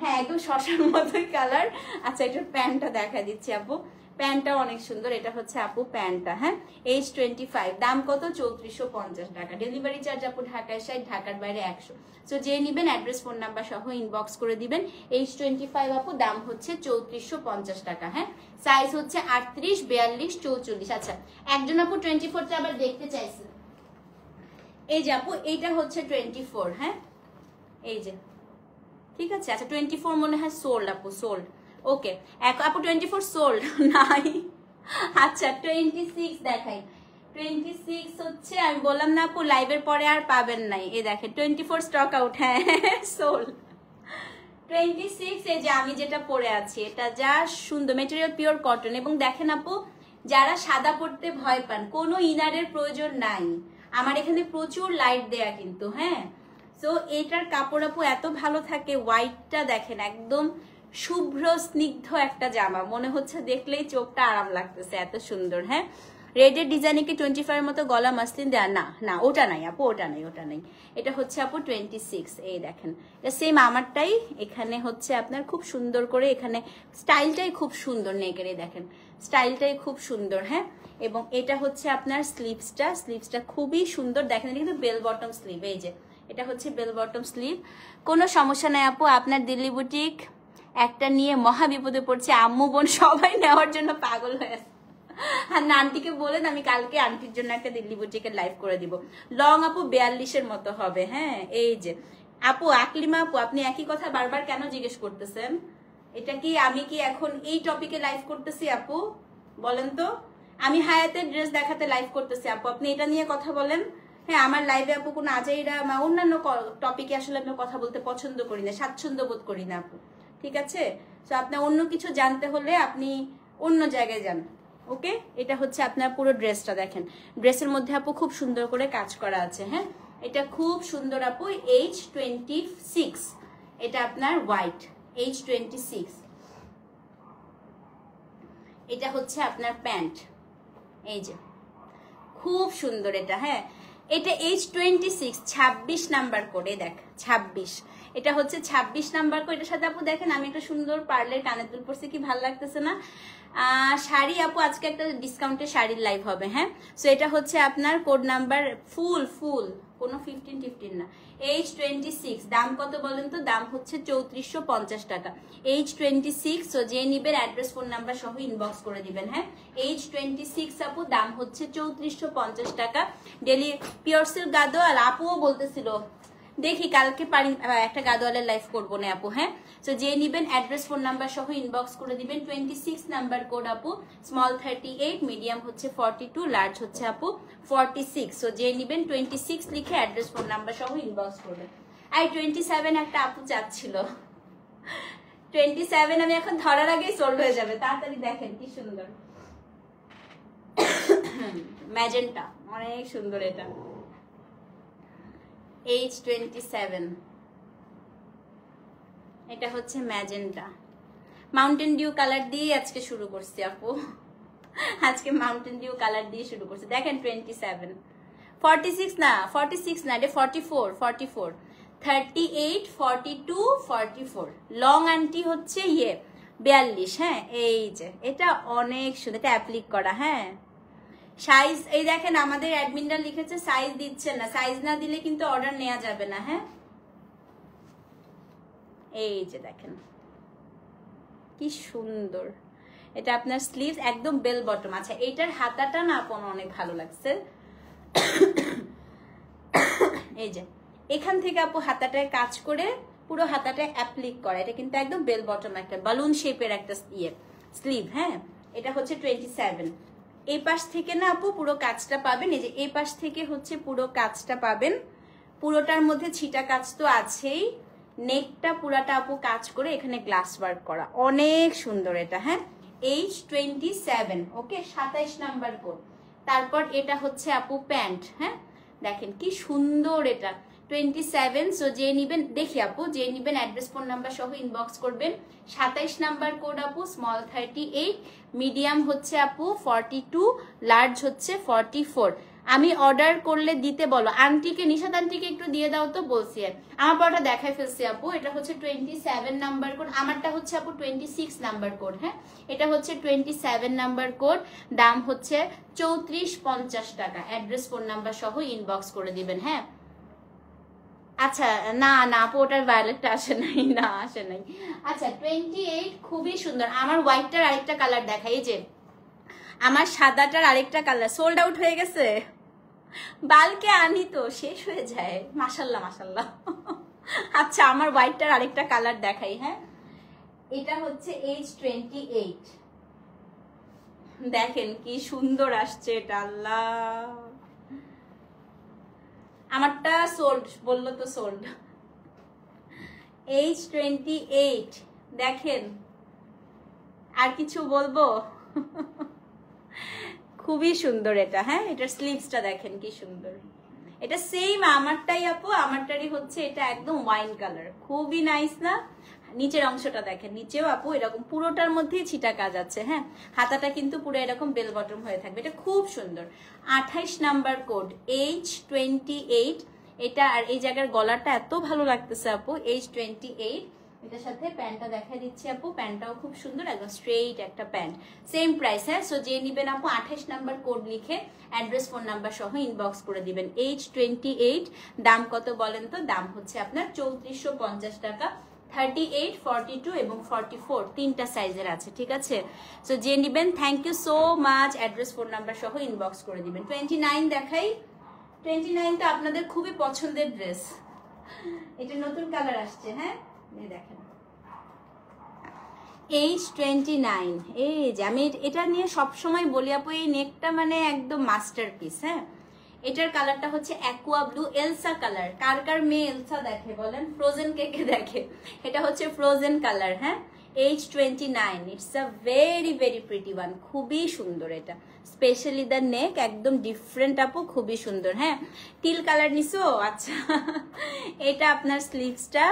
হ্যাঁ, একদম শশার মতোই কালার। আচ্ছা, এটার প্যান্টটা দেখা দিচ্ছি আপু, প্যান্টটা অনেক সুন্দর। এটা হচ্ছে আপু প্যান্টটা। হ্যাঁ, H25 দাম কত? 3450 টাকা। ডেলিভারি চার্জ আপু ঢাকার সাইড, ঢাকার বাইরে 100। সো যে নিবেন অ্যাড্রেস ফোন নাম্বার সহ ইনবক্স করে দিবেন। H25 আপু দাম হচ্ছে 3450 টাকা। হ্যাঁ, সাইজ হচ্ছে 38, 42, 44। আচ্ছা, একজন আপু 24টা আবার দেখতে চাইছে। এই যে আপু এইটা হচ্ছে 24। হ্যাঁ, এই যে ঠিক আছে। আচ্ছা 24 মনে হয় সোল্ড আপু, সোল্ড। ওকে আপু 24 সোল্ড নাই। আচ্ছা 26 দেখাই। 26 হচ্ছে, আমি বললাম না আপু লাইভের পরে আর পাবেন নাই, এই দেখেন 24 স্টক আউট। হ্যাঁ সোল্ড। 26 এই যে আমি যেটা পরে আছি, এটা যা সুন্দর, মেটেরিয়াল পিওর কটন। এবং দেখেন আপু, যারা সাদা পরতে ভয় পান, কোনো ইনারের প্রয়োজন নাই, আমার এখানে প্রচুর লাইট দেয়া কিন্তু। হ্যাঁ, তো এটার কাপড় আপু এত ভালো থাকে, হোয়াইটটা দেখেন একদম শুভ্র স্নিগ্ধ একটা জামা, মনে হচ্ছে দেখলেই চোখটা আরাম লাগতেছে, এত সুন্দর। হ্যাঁ, রেডের ডিজাইনে কি 25 এর মতো গলা মাসলিন দেয়া? না না, ওটা নাই আপু, ওটা নাই, ওটা নাই। এটা হচ্ছে আপু 26। এই দেখেন, এটা সেম আমারটাই। এখানে হচ্ছে আপনার খুব সুন্দর করে, এখানে স্টাইলটাই খুব সুন্দর, নেকের দেখেন স্টাইলটাই খুব সুন্দর। হ্যাঁ, এবং এটা হচ্ছে আপনার স্লিভসটা খুবই সুন্দর, দেখেন এটা কিন্তু বেল বটম স্লিভ। এই যে এটা হচ্ছে বেল বটম স্লিভ। কোনো সমস্যা নাই আপু, আপনার দিল্লি বুটিক একটা নিয়ে মহা বিপদে পড়ছে, আম্মু বোন সবাই নেওয়ার জন্য পাগল হয়ে আছে। আর আন্টিকে বলেন আমি কালকে আন্টির জন্য একটা দিল্লি বুটিকের লাইভ করে দিব। লং আপু 42-এর মতো হবে। হ্যাঁ, এই যে আপু আকলিমা আপু, আপনি একই কথা বারবার কেন জিজ্ঞেস করতেছেন? এটা কি আমি কি এখন এই টপিকে লাইভ করতেছি আপু? বলেন তো, আমি হায়াতের ড্রেস দেখাতে লাইভ করতেছি আপু, আপনি এটা নিয়ে কথা বলেন। হ্যাঁ, আমার লাইভে আপু কোনো আজাইরা বা অন্যান্য টপিকে আসলে আমি কথা বলতে পছন্দ করি না, স্বাচ্ছন্দ্য বোধ করি না আপু। ঠিক আছে, তো আপনার অন্য কিছু জানতে হলে আপনি অন্য জায়গায় যান। ওকে, এটা হচ্ছে আপনার পুরো ড্রেসটা দেখেন, ড্রেসের মধ্যে আপু খুব সুন্দর করে কাজ করা আছে। হ্যাঁ, এটা খুব সুন্দর আপু। H26, এটা আপনার হোয়াইট H26। এটা হচ্ছে আপনার প্যান্ট, এই যে খুব সুন্দর এটা। হ্যাঁ, এটা H26, 26 নাম্বার করে, দেখ 26, এটা হচ্ছে 26 নাম্বার করে। এটার সাথে আপু দেখেন আমি একটা সুন্দর পার্লের কানের দুল পরছি, কি ভালো লাগতেছে না? শাড়ি আপু আজকে একটা ডিসকাউন্টে শাড়ির লাইভ হবে। হ্যাঁ, সো এটা হচ্ছে আপনার কোড নাম্বার ফুল কোনো 15 না, H26। দাম কত বলেন তো? দাম হচ্ছে 3450 টাকা। H26, সো যে নিবেন অ্যাড্রেস ফোন নাম্বার সহ ইনবক্স করে দিবেন। হ্যাঁ, H26 আপু দাম হচ্ছে 3450 টাকা। ডেলি পিওর সিল্ক গাদোয়াল আপুও বলতেছিল, দেখি কালকে পারি একটা গাদোয়ালের লাইভ করবো না আপু। হ্যাঁ, তো যে নিবেন অ্যাড্রেস ফোন নাম্বার সহ ইনবক্স করে দিবেন। 26 নাম্বার কোড আপু, স্মল 38, মিডিয়াম হচ্ছে 42, লার্জ হচ্ছে আপু 46। সো যে নিবেন 26 লিখে অ্যাড্রেস ফোন নাম্বার সহ ইনবক্স করবেন। আর 27 একটা আপু চাচ্ছিল, 27 আমি এখন ধরার আগেই সোল্ড হয়ে যাবে, তাড়াতাড়ি দেখেন কি সুন্দর ম্যাজেন্টা, অনেক সুন্দর এটা H27। এটা হচ্ছে ম্যাজেন্টা, মাউন্টেন ডিউ কালার দিয়ে আজকে শুরু করছি আপু, আজকে মাউন্টেন ডিউ কালার দিয়ে শুরু করছি। দেখেন 27, 46 না, 46 না, এটা 44, 38, 42, 44। লং আন্টি হচ্ছে 42। হ্যাঁ, এই যে এটা অনেক সুন্দর, এটা অ্যাপ্লিক করা। হ্যাঁ, সাইজ এই দেখেন আমাদের অ্যাডমিনরা লিখেছে সাইজ দিচ্ছেন না, সাইজ না দিলে কিন্তু অর্ডার নেওয়া যাবে না। হ্যাঁ, এই যে দেখেন কি সুন্দর, এটা আপনার স্লিভস একদম বেল বটম। আচ্ছা, এইটার হাতাটা না আপন অনেক ভালো লাগছে, এই যে এখান থেকে আপু হাতাটায় কাজ করে পুরো হাতাটায় অ্যাপ্লিক করা, এটা কিন্তু একদম বেল বটম, একটা বালুন শেপের একটা স্লিভ। হ্যাঁ, এটা হচ্ছে 27। এই পাশ থেকে না আপু পুরো কাজটা পাবেন, এই যে এই পাশ থেকে হচ্ছে পুরো কাজটা পাবেন, পুরোটার মধ্যে ছিটা কাজ তো আছেই, নেকটা পুরাটা আপু কাজ করে এখানে গ্লাস ওয়ার্ক করা, অনেক সুন্দর এটা। হ্যাঁ, H27। ওকে, 27 নাম্বার কোড। তারপর এটা হচ্ছে আপু প্যান্ট। হ্যাঁ, দেখেন কি সুন্দর এটা 27। সো যে নিবেন, দেখি আপু যে নিবেন অ্যাড্রেস ফোন নাম্বার সহ ইনবক্স করবেন। 27 নাম্বার কোড আপু, স্মল 38, মিডিয়াম হচ্ছে আপু 42, লার্জ হচ্ছে 44। আমি অর্ডার করলে দিতে বলো আন্টিকে, নিশাদ আন্টিকে একটু দিয়ে দাও তো, বলছি আমার পরটা দেখাই ফেলছি আপু। এটা হচ্ছে 27 নাম্বার কোড, আমারটা হচ্ছে আপু 26 নাম্বার কোড। হ্যাঁ, এটা হচ্ছে 27 নাম্বার কোড, দাম হচ্ছে 3450 টাকা। অ্যাড্রেস ফোন নাম্বার সহ ইনবক্স করে দিবেন। হ্যাঁ, আচ্ছা না না আপু ওটার ভায়োলেটটা আসে নাই, না আসে নাই। আচ্ছা 28 খুবই সুন্দর। আমার হোয়াইটটার আরেকটা কালার দেখাই, এই যে আমার সাদাটার আরেকটা কালার সোল্ড আউট হয়ে গেছে, বালকে আনি তো শেষ হয়ে যায়। মাশাল্লাহ মাশাল্লাহ, আচ্ছা আমার হোয়াইটটার আরেকটা কালার দেখাই। হ্যাঁ, এটা হচ্ছে H28। দেখেন কি সুন্দর আসছে এটা, আল্লাহ। আমারটা সোল্ড বললো তো, সোল্ড। H28 দেখেন, আর কিছু বলবো? খুবই সুন্দর এটা। হ্যাঁ, এটার স্লিভসটা দেখেন কি সুন্দর। এটা সেম আমারটাই আপু, আমারটারই হচ্ছে এটা একদম ওয়াইন কালার, খুবই নাইস না? নিচের অংশটা দেখেন, নিচেও আপু এরকম পুরোটার মধ্যেই ছিটা কাজ আছে। হ্যাঁ, হাতাটা কিন্তু পুরো এরকম বেল বটম হয়ে থাকবে, এটা খুব সুন্দর। 28 নাম্বার কোড H28 এটা। আর এই জায়গার গলাটা এত ভালো লাগতেছে আপু, H28। এটার সাথে প্যান্টটা দেখা দিচ্ছি আপু, প্যান্টটাও খুব সুন্দর, একদম স্ট্রেইট একটা প্যান্ট, সেম প্রাইস। হ্যাঁ, সো যে নিবেন আপু 28 নাম্বার কোড লিখে অ্যাড্রেস ফোন নাম্বার সহ ইনবক্স করে দিবেন। H28 দাম কত বলেন তো? দাম হচ্ছে আপনার 3450 টাকা। 38, 42 এবং 44 তিনটা সাইজের আছে, ঠিক আছে? সো যে নিবেন thank you so much, address phone number সহ ইনবক্স করে দিবেন। 29 দেখাই। 29 তো আপনাদের খুবই পছন্দের ড্রেস, এটা নতুন কালার আসছে। হ্যাঁ, দেখেন H29। এই যে আমি এটা নিয়ে সবসময় বলি আপু, এই নেকটা মানে একদম মাস্টারপিস। হ্যাঁ, এটার কালারটা হচ্ছে অ্যাকুয়া ব্লু, এলসা কালার। কার কার মেয়ে এলসা দেখে বলেন? ফ্রোজেন কেকে দেখে, এটা হচ্ছে ফ্রোজেন কালার। হ্যাঁ, H29, it's a very very pretty one, খুবই সুন্দর এটা। স্পেশালি দ্য নেক একদম ডিফারেন্ট আপু, খুবই সুন্দর। হ্যাঁ, টিল কালার নিছো? আচ্ছা, এটা আপনার স্লিভসটা,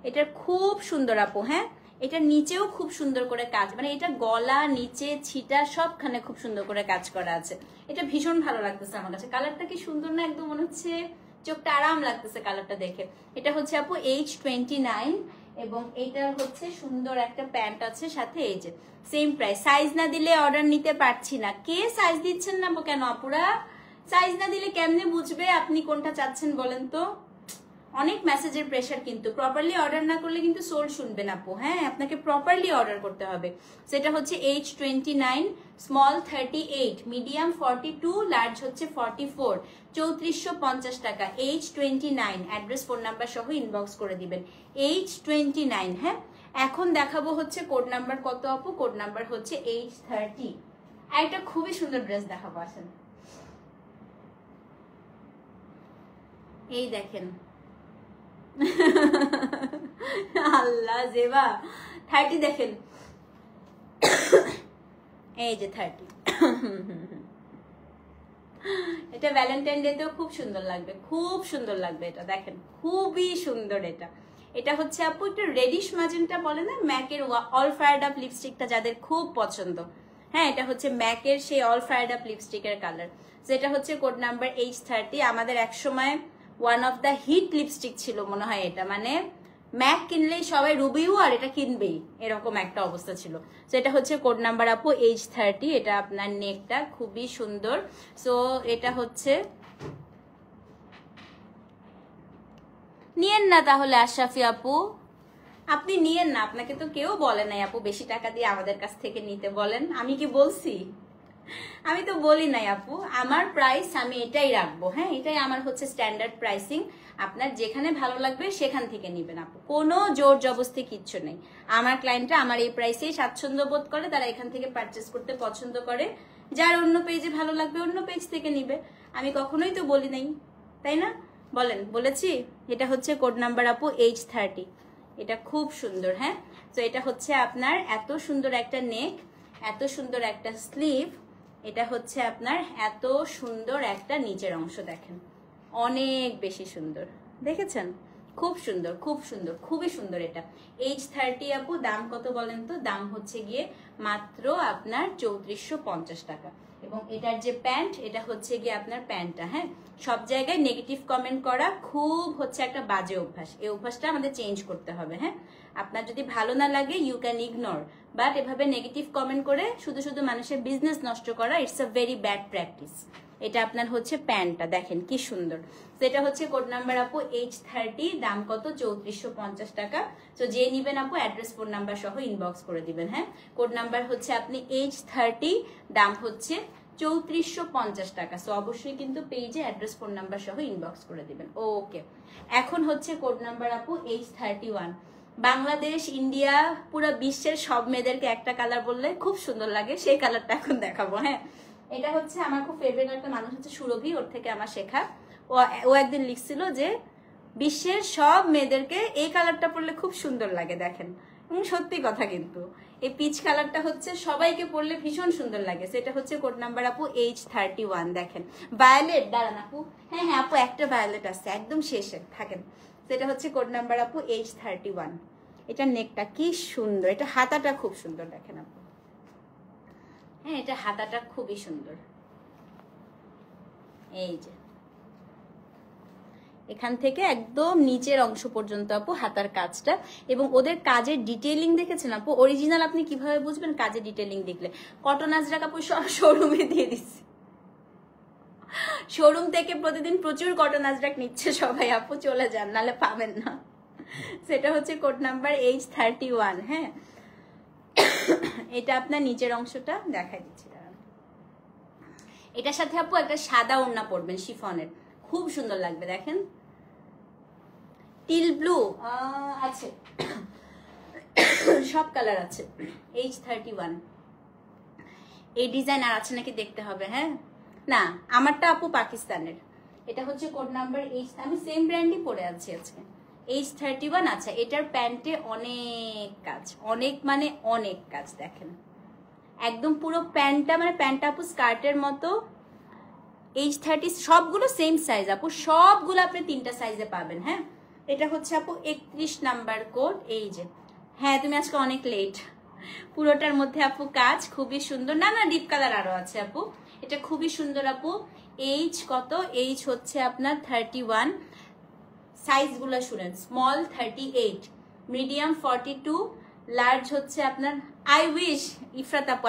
এটা খুব সুন্দর আপু। হ্যাঁ, এটা নিচেও খুব সুন্দর করে কাজ, মানে এটা গলা নিচে ছিটা সবখানে খুব সুন্দর করে কাজ করা আছে। এটা ভীষণ ভালো লাগতেছে আমার কাছে, কালারটা কি সুন্দর না? একদম মনে হচ্ছে চোখটা আরাম লাগতেছে কালারটা দেখে। এটা হচ্ছে আপু H29 এবং এটা হচ্ছে সুন্দর একটা প্যান্ট আছে সাথে, এই যে সেম প্রাইস। সাইজ না দিলে অর্ডার নিতে পারছি না। কে সাইজ দিচ্ছেন না কেন আপুরা? সাইজ না দিলে কেমনে বুঝবে আপনি কোনটা চাচ্ছেন বলেন তো? অনেক মেসেজের প্রেশার, কিন্তু প্রপারলি অর্ডার না করলে কিন্তু সোল শুনবেন আপু। হ্যাঁ, আপনাকে প্রপারলি অর্ডার করতে হবে। সেটা হচ্ছে H29, স্মল 38, মিডিয়াম 42, লার্জ হচ্ছে 44, 3450 টাকা। H29 অ্যাড্রেস ফোন নাম্বার সহ ইনবক্স করে দিবেন। H29। হ্যাঁ, এখন দেখাবো হচ্ছে কোড নাম্বার কত আপু? কোড নাম্বার হচ্ছে H30। একটা খুবই সুন্দর ড্রেস দেখাবো, আসেন। এই দেখেন, আল্লাহ জেবা 30 দেখেন, এই যে 30। এটা ভ্যালেন্টাইন ডেতেও খুব সুন্দর লাগবে, খুব সুন্দর লাগবে এটা। দেখেন খুবই সুন্দর এটা। এটা হচ্ছে আপু একটু রেডিশ ম্যাজেন্টা বলে না, ম্যাকের অল ফায়ার্ড আপ লিপস্টিকটা যাদের খুব পছন্দ। হ্যাঁ, এটা হচ্ছে ম্যাকের সেই অল ফায়ার্ড আপ লিপস্টিকের কালার। যেটা হচ্ছে কোড নাম্বার H30। আমাদের একসময় one of the hit lipstick ছিল মনে হয় এটা, মানে ম্যাক কিনলেই সবাই রুবিও আর এটা কিনবেই, এরকম একটা অবস্থা ছিল। সো এটা হচ্ছে কোড নাম্বার আপু H30। এটা আপনার নেকটা খুবই সুন্দর। সো এটা হচ্ছে, নিয়েন না তাহলে আশরাফি আপু, আপনি নিয়েন না, আপনাকে তো কেউ বলে নাই আপু বেশি টাকা দিয়ে আমাদের কাছ থেকে নিতে। বলেন আমি কি বলছি? আমি তো বলি নাই আপু, আমার প্রাইস আমি এটাই রাখবো। হ্যাঁ, এটাই আমার হচ্ছে স্ট্যান্ডার্ড প্রাইসিং। আপনার যেখানে ভালো লাগবে সেখান থেকে নিবেন আপু, কোনো জোর জবস্তি কিচ্ছু নেই। আমার ক্লায়েন্টরা আমার এই প্রাইসেই স্বাচ্ছন্দ্য বোধ করে, তারা এখান থেকে পারচেস করতে পছন্দ করে। যার অন্য পেজে ভালো লাগবে অন্য পেজ থেকে নিবে, আমি কখনোই তো বলি নাই, তাই না? বলেন বলেছি? এটা হচ্ছে কোড নাম্বার আপু H30। এটা খুব সুন্দর। হ্যাঁ, তো এটা হচ্ছে আপনার এত সুন্দর একটা নেক, এত সুন্দর একটা স্লিভ, এটা হচ্ছে আপনার এত সুন্দর একটা নিচের অংশ, দেখেন অনেক বেশি সুন্দর, দেখেছেন? খুব সুন্দর, খুব সুন্দর, খুবই সুন্দর এটা। H30 আপু দাম কত বলেন তো? দাম হচ্ছে গিয়ে মাত্র আপনার 3450 টাকা। এবং এটার যে প্যান্ট, এটা হচ্ছে গিয়ে আপনার প্যান্টটা। হ্যাঁ, সব জায়গায় নেগেটিভ কমেন্ট করা খুব হচ্ছে একটা বাজে অভ্যাস, এই অভ্যাসটা আমাদের চেঞ্জ করতে হবে। হ্যাঁ, আপনার যদি ভালো না লাগে ইউ ক্যান ইগনোর, বাট এভাবে নেগেটিভ কমেন্ট করে শুধু শুধু মানুষের বিজনেস নষ্ট করা, it's a very bad practice. এটা আপনার হচ্ছে প্যান্টটা, দেখেন কি সুন্দর। সেটা হচ্ছে কোড নাম্বার আপু H30, দাম কত? 3450 টাকা। তো যে নিবেন আপু অ্যাড্রেস ফোন নাম্বার সহ ইনবক্স করে দিবেন। হ্যাঁ, কোড নাম্বার হচ্ছে আপনি H30, দাম হচ্ছে 3450 টাকা। সো অবশ্যই কিন্তু পেজে অ্যাড্রেস ফোন নাম্বার সহ ইনবক্স করে দিবেন। ওকে, এখন হচ্ছে কোড নাম্বার আপু H31। বাংলাদেশ, ইন্ডিয়া, পুরো বিশ্বের সব মেয়েদেরকে একটা কালার বললে খুব সুন্দর লাগে, সেই কালারটা এখন দেখাবো। হ্যাঁ, এটা হচ্ছে আমার খুব ফেভারিট একটা মানুষ হচ্ছে সুরভি, ওর থেকে আমার শেখা। ও একদিন লিখছিল যে বিশ্বের সব মেয়েদেরকে এই কালারটা পরলে খুব সুন্দর লাগে, দেখেন। সত্যি কথা, কিন্তু এই পিচ কালারটা হচ্ছে সবাইকে পরলে ভীষণ সুন্দর লাগে। সেটা হচ্ছে কোড নাম্বার আপু H31। দেখেন ভায়োলেট, দাঁড়ান আপু, হ্যাঁ হ্যাঁ আপু একটা ভায়োলেট আছে একদম শেষে, থাকেন। সেটা হচ্ছে কোড নাম্বার আপু H31। এটা নেকটা কি সুন্দর, এটা হাতাটা খুব সুন্দর, দেখেন আপু। হ্যাঁ, এটা হাতাটা খুবই সুন্দর। এই যে এখান থেকে একদম নিচের অংশ পর্যন্ত আপু হাতার কাজটা, এবং ওদের কাজের ডিটেইলিং দেখেছেন আপু। অরিজিনাল আপনি কিভাবে বুঝবেন? কাজের ডিটেইলিং দেখলে। কটন আজরাক আপু সব শোরুমে দিয়ে দিচ্ছে, শোরুম থেকে প্রতিদিন প্রচুর কটন আজরাক নিচ্ছে সবাই আপু, চলে যান নাহলে পাবেন না। সেটা হচ্ছে কোড নাম্বার H31। হ্যাঁ, এটা আপনার নিচের অংশটা দেখাই দিচ্ছি। এটার সাথে আপু একটা সাদা ওড়না পরবেন শিফনের, খুব সুন্দর লাগবে, দেখেন। টিল ব্লু আছে, সব কালার আছে। H31 এই ডিজাইন আর আছে নাকি দেখতে হবে। হ্যাঁ, না আমারটা আপু পাকিস্তানের। এটা হচ্ছে কোড নাম্বার H, আমি সেম ব্র্যান্ডই পরে আছি আজকে। H31। আচ্ছা, এটার প্যান্টে অনেক কাজ, অনেক মানে অনেক কাজ, দেখেন একদম পুরো প্যান্টটা, মানে প্যান্টটা আপু স্কার্টের মতো। H30 সবগুলো সেম সাইজ আপু, সবগুলো আপনি 3টা সাইজে পাবেন। হ্যাঁ, এটা হচ্ছে আপু 31 নাম্বার কোড। এই যে, হ্যাঁ তুমি আজকে অনেক লেট। পুরোটার মধ্যে আপু কাজ খুবই সুন্দর, না না ডিপ কালার আরো আছে আপু। এটা খুবই সুন্দর আপু। H কত? H হচ্ছে আপনার 31। সাইজগুলো শুনেন, স্মল 38, মিডিয়াম 42, লার্জ হচ্ছে আপনার, আই উইশ ইফরাত আপু,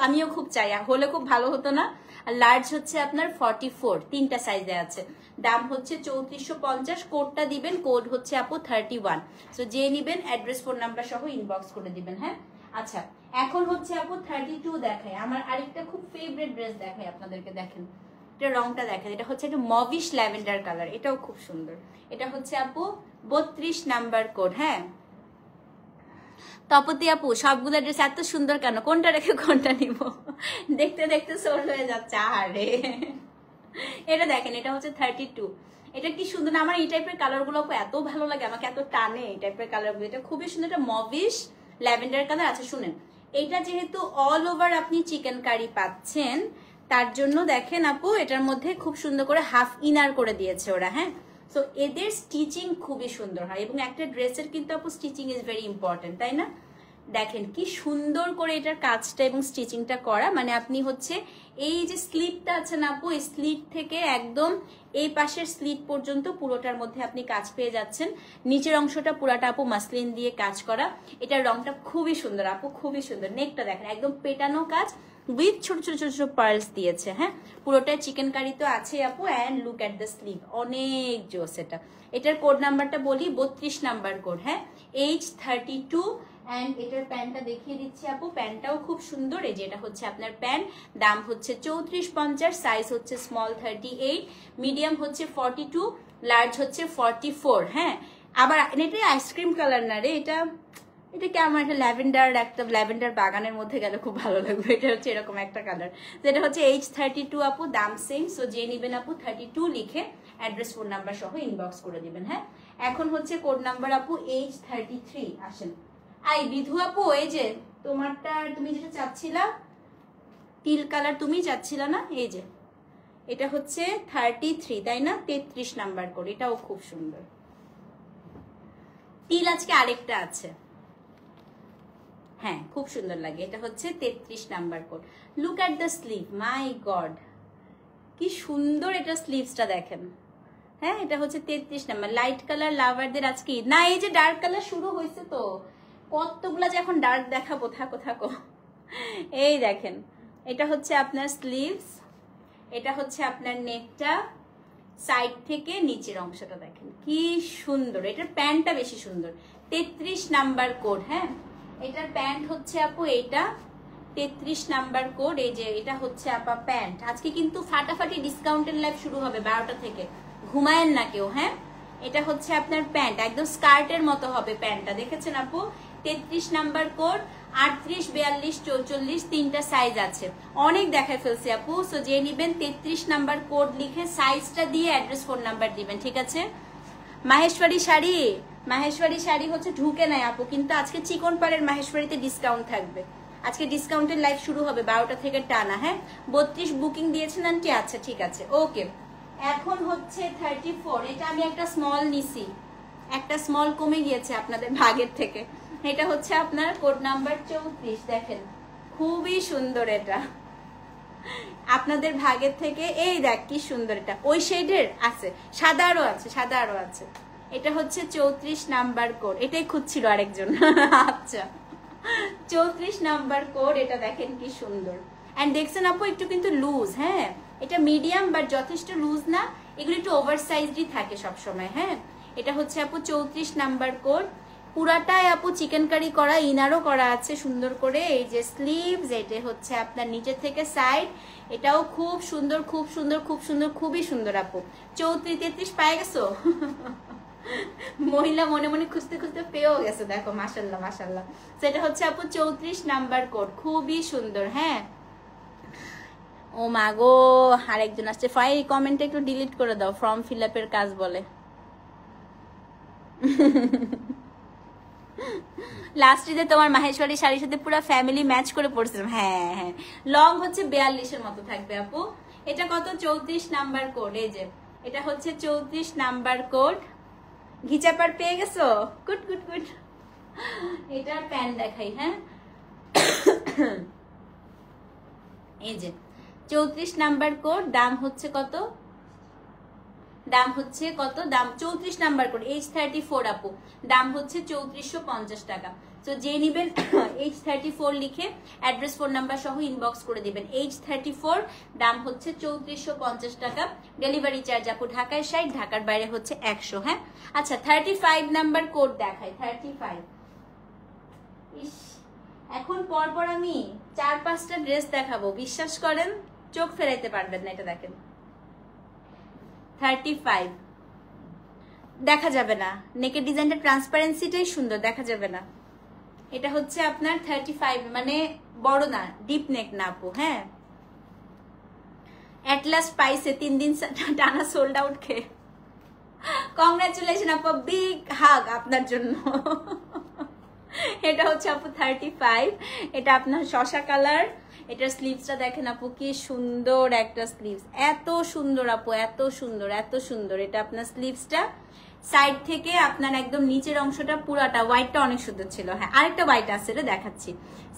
আমিও খুব চাই, হলে খুব ভালো হতো না। আর লার্জ হচ্ছে আপনার 44, 3টা সাইজে আছে। দাম হচ্ছে 3450। কোডটা দিবেন, কোড হচ্ছে আপু 31। সো যে নিবেন অ্যাড্রেস ফোন নাম্বার সহ ইনবক্স করে দিবেন। হ্যাঁ, আচ্ছা এখন হচ্ছে আপু 32 দেখায়। আমার আরেকটা খুব ফেভারিট ড্রেস দেখায় আপনাদেরকে, দেখেন এটা রংটা দেখেন। এটা হচ্ছে একটা মভিশ ল্যাভেন্ডার কালার, এটাও খুব সুন্দর। এটা হচ্ছে আপু 32 নাম্বার কোড। হ্যাঁ, তপতি আপু সবগুলো ড্রেস এত সুন্দর কেন, কোনটা রেখে কোনটা নিব, দেখতে দেখতে সোল হয়ে যাচ্ছে। আরে এটা দেখেন, এটা হচ্ছে 32। এটা কি সুন্দর না? আমার এই টাইপের কালার গুলো এত ভালো লাগে, আমাকে এত টানে এই টাইপের কালার গুলো। এটা খুবই সুন্দর, এটা মভিশ ল্যাভেন্ডার কালার আছে। শুনেন, এইটা যেহেতু অল ওভার আপনি চিকেন কারি পাচ্ছেন, তার জন্য দেখেন আপু এটার মধ্যে খুব সুন্দর করে হাফ ইনার করে দিয়েছে ওরা। হ্যাঁ, সো এদের স্টিচিং খুবই সুন্দর হয়, এবং একটা ড্রেসের কিন্তু আপু স্টিচিং ইজ ভেরি ইম্পর্টেন্ট, তাই না? দেখেন কি সুন্দর করে এটার কাজটা এবং স্টিচিংটা করা। মানে আপনি হচ্ছে এই যে স্লিটটা আছে না আপু, এই স্লিট থেকে একদম এই পাশের স্লিট পর্যন্ত পুরোটার মধ্যে আপনি কাজ পেয়ে যাচ্ছেন। নিচের অংশটা পুরাটা আপু মাসলিন দিয়ে কাজ করা। এটার রংটা খুবই সুন্দর আপু, খুবই সুন্দর। নেকটা দেখেন একদম পেটানো কাজ উইথ ছোট ছোট ছোট ছোট পার্লস দিয়েছে। হ্যাঁ, পুরোটাই চিকেন কারি তো আছে আপু। And look at the sleeve, অনেক জোস। এটার কোড নাম্বারটা বলি, 32 নাম্বার কোড। হ্যাঁ, H32। অ্যান্ড এটার প্যান্টটা দেখিয়ে দিচ্ছি আপু, প্যান্টটাও খুব সুন্দর। এই যে এটা হচ্ছে আপনার প্যান্ট, দাম হচ্ছে 3450, সাইজ হচ্ছে স্মল 38, মিডিয়াম হচ্ছে 42, লার্জ হচ্ছে 44। হ্যাঁ, আবার এটা আইসক্রিম কালার না রে, এটা কেমন একটা ল্যাভেন্ডার বাগানের মধ্যে গেলে খুব ভালো লাগবে। এটা হচ্ছে এরকম একটা কালার, যেটা হচ্ছে H32 আপু, দাম সেম। সো যে নিবেন আপু 32 লিখে অ্যাড্রেস ফোন নাম্বার সহ ইনবক্স করে দিবেন। হ্যাঁ, এখন হচ্ছে কোড নাম্বার আপু H33। আসেন আই বিধু আপু, এই যে তোমারটা, তুমি যেটা চাচ্ছিলা টিল কালার, তুমি চাচ্ছিলা না? এই যে এটা হচ্ছে 33, তাই না? 33 নাম্বার কোড, এটাও খুব সুন্দর। টিল আজকে আরেকটা আছে, হ্যাঁ খুব সুন্দর লাগে। এটা হচ্ছে 33 number code. Look at the sleeve, my god কি সুন্দর এটা স্লিভসটা দেখেন। হ্যাঁ, এটা হচ্ছে 33 নাম্বার। লাইট কালার লাভারদের আজকে না, এই যে ডার্ক কালার শুরু হয়েছে তো, কতগুলা যে এখন ডার্ক দেখাবো, থাকো। এই দেখেন, এটা হচ্ছে আপনার স্লিভস, এটা হচ্ছে আপনার নেকটা, সাইড থেকে নিচের অংশটা দেখেন কি সুন্দর। এটার প্যান্টটা বেশি সুন্দর, 33 নাম্বার কোড। হ্যাঁ, এটার প্যান্ট হচ্ছে আপু এটা 33 নাম্বার কোড। এই যে এটা হচ্ছে আপা প্যান্ট। আজকে কিন্তু ফাটাফাটি ডিসকাউন্টের লাইভ শুরু হবে 12টা থেকে, ঘুমায়েন না কেউ। হ্যাঁ, এটা হচ্ছে আপনার প্যান্ট, একদম স্কার্টের মতো হবে প্যান্টটা, দেখেছেন আপু? 33 নাম্বার কোড, 38, 42, 44 তিনটা সাইজ আছে। অনেক দেখায় ফেলছি আপু, সো যে নিবেন 33 নাম্বার কোড লিখে সাইজটা দিয়ে অ্যাড্রেস ফোন নাম্বার দিবেন, ঠিক আছে? মাহেশ্বরী শাড়ি, মাহেশ্বরী শাড়ি হচ্ছে ঢুকে নাই আপু, কিন্তু আজকে চিকন পাড়ের মাহেশ্বরীতে ডিসকাউন্ট থাকবে। আজকে ডিসকাউন্টের লাইভ শুরু হবে 12টা থেকে টানা। হ্যাঁ, 32 বুকিং দিয়েছেন আন্টি? আচ্ছা ঠিক আছে, ওকে। এখন হচ্ছে 34, এটা আমি একটা স্মল নিছি, একটা স্মল কমে গিয়েছে আপনাদের ভাগের থেকে। এটা হচ্ছে আপনার কোড নাম্বার 34, দেখেন খুবই সুন্দর এটা আপনাদের ভাগের থেকে। এই দেখ কি সুন্দর, এটা ওই শেডের আছে, সাদা আরো আছে, সাদা আরো আছে। এটা হচ্ছে 34 নাম্বার কোড, এটাই খুঁজছিল আরেকজন। আচ্ছা 34 নাম্বার কোড, এটা দেখেন কি সুন্দর। এন্ড দেখছেন আপু একটু কিন্তু লুজ, হ্যাঁ এটা মিডিয়াম বাট যথেষ্ট লুজ না, এগুলো একটু ওভার সাইজই থাকে সবসময়। হ্যাঁ, এটা হচ্ছে আপু 34 নাম্বার কোড, পুরাটাই আপু চিকেন কারি করা, ইনারও করা আছে সুন্দর করে। এই যে স্লিভস, এটা হচ্ছে আপনার নিচে থেকে সাইড, এটাও খুব সুন্দর, খুব সুন্দর, খুব সুন্দর, খুবই সুন্দর আপু। 34, 33 পায়ে গেছো? মহিলা মনে মনে খুঁজতে খুঁজতে পেয়েও গেছে, দেখো মাশাল্লাহ মাশাল্লাহ। সেটা হচ্ছে আপু 34 নাম্বার কোড, খুবই সুন্দর। হ্যাঁ, ও মা গো, আরেকজন আসছে। ফাইল কমেন্টে একটু ডিলিট করে দাও, ফর্ম ফিল আপের কাজ বলে। লাস্ট ঈদে তোমার মাহেশ্বরী শাড়ির সাথে পুরো ফ্যামিলি ম্যাচ করে পড়ছিলাম। হ্যাঁ হ্যাঁ, লং হচ্ছে 42-এর মতো থাকবে আপু। এটা কত? 34 নাম্বার কোড। এই যে এটা হচ্ছে 34 নাম্বার কোড। ঘিচাপার পেয়ে গেছো? Good good good. এটার প্যান্ট দেখাই। হ্যাঁ, এই যে 34 নাম্বার কোড, দাম হচ্ছে কত? দাম হচ্ছে কত? দাম 34 নাম্বার কোড H34 আপু, দাম হচ্ছে 3450 টাকা। তো যে নিবেন H34 লিখে অ্যাড্রেস ফোন নাম্বার সহ ইনবক্স করে দিবেন। H34 দাম হচ্ছে 3450 টাকা। ডেলিভারি চার্জ আপু ঢাকায় 60, ঢাকার বাইরে হচ্ছে 100। হ্যাঁ, আচ্ছা 35 নাম্বার কোড দেখাই। 35, ইস এখন পরপর আমি 4-5টা ড্রেস দেখাবো, বিশ্বাস করেন চোখ ফেরাইতে পারবেন না। এটা দেখেন 35, দেখা যাবে না, নেকের ডিজাইনটা ট্রান্সপারেন্সিটাই সুন্দর, দেখা যাবে না। এটা হচ্ছে আপনার 35, মানে বড় না, ডিপ নেক না আপু। হ্যাঁ, এট লাস্ট পাইছে 3 দিন টানা সোল্ড আউট খেয়ে। কংগ্রাচুলেশন আপু, বিগ হাগ আপনার জন্য। এটা হচ্ছে আপু 35, এটা আপনার শসা কালার। এটার স্লিভসটা দেখেন আপু কি সুন্দর একটা স্লিভস, এত সুন্দর আপু, এত সুন্দর, এত সুন্দর। এটা আপনার স্লিভসটা সাইড থেকে আপনার একদম নিচের অংশটা পুরাটা, হোয়াইটটা অনেক সুন্দর ছিল। হ্যাঁ, আরেকটা হোয়াইট আছে, এটা দেখাচ্ছি।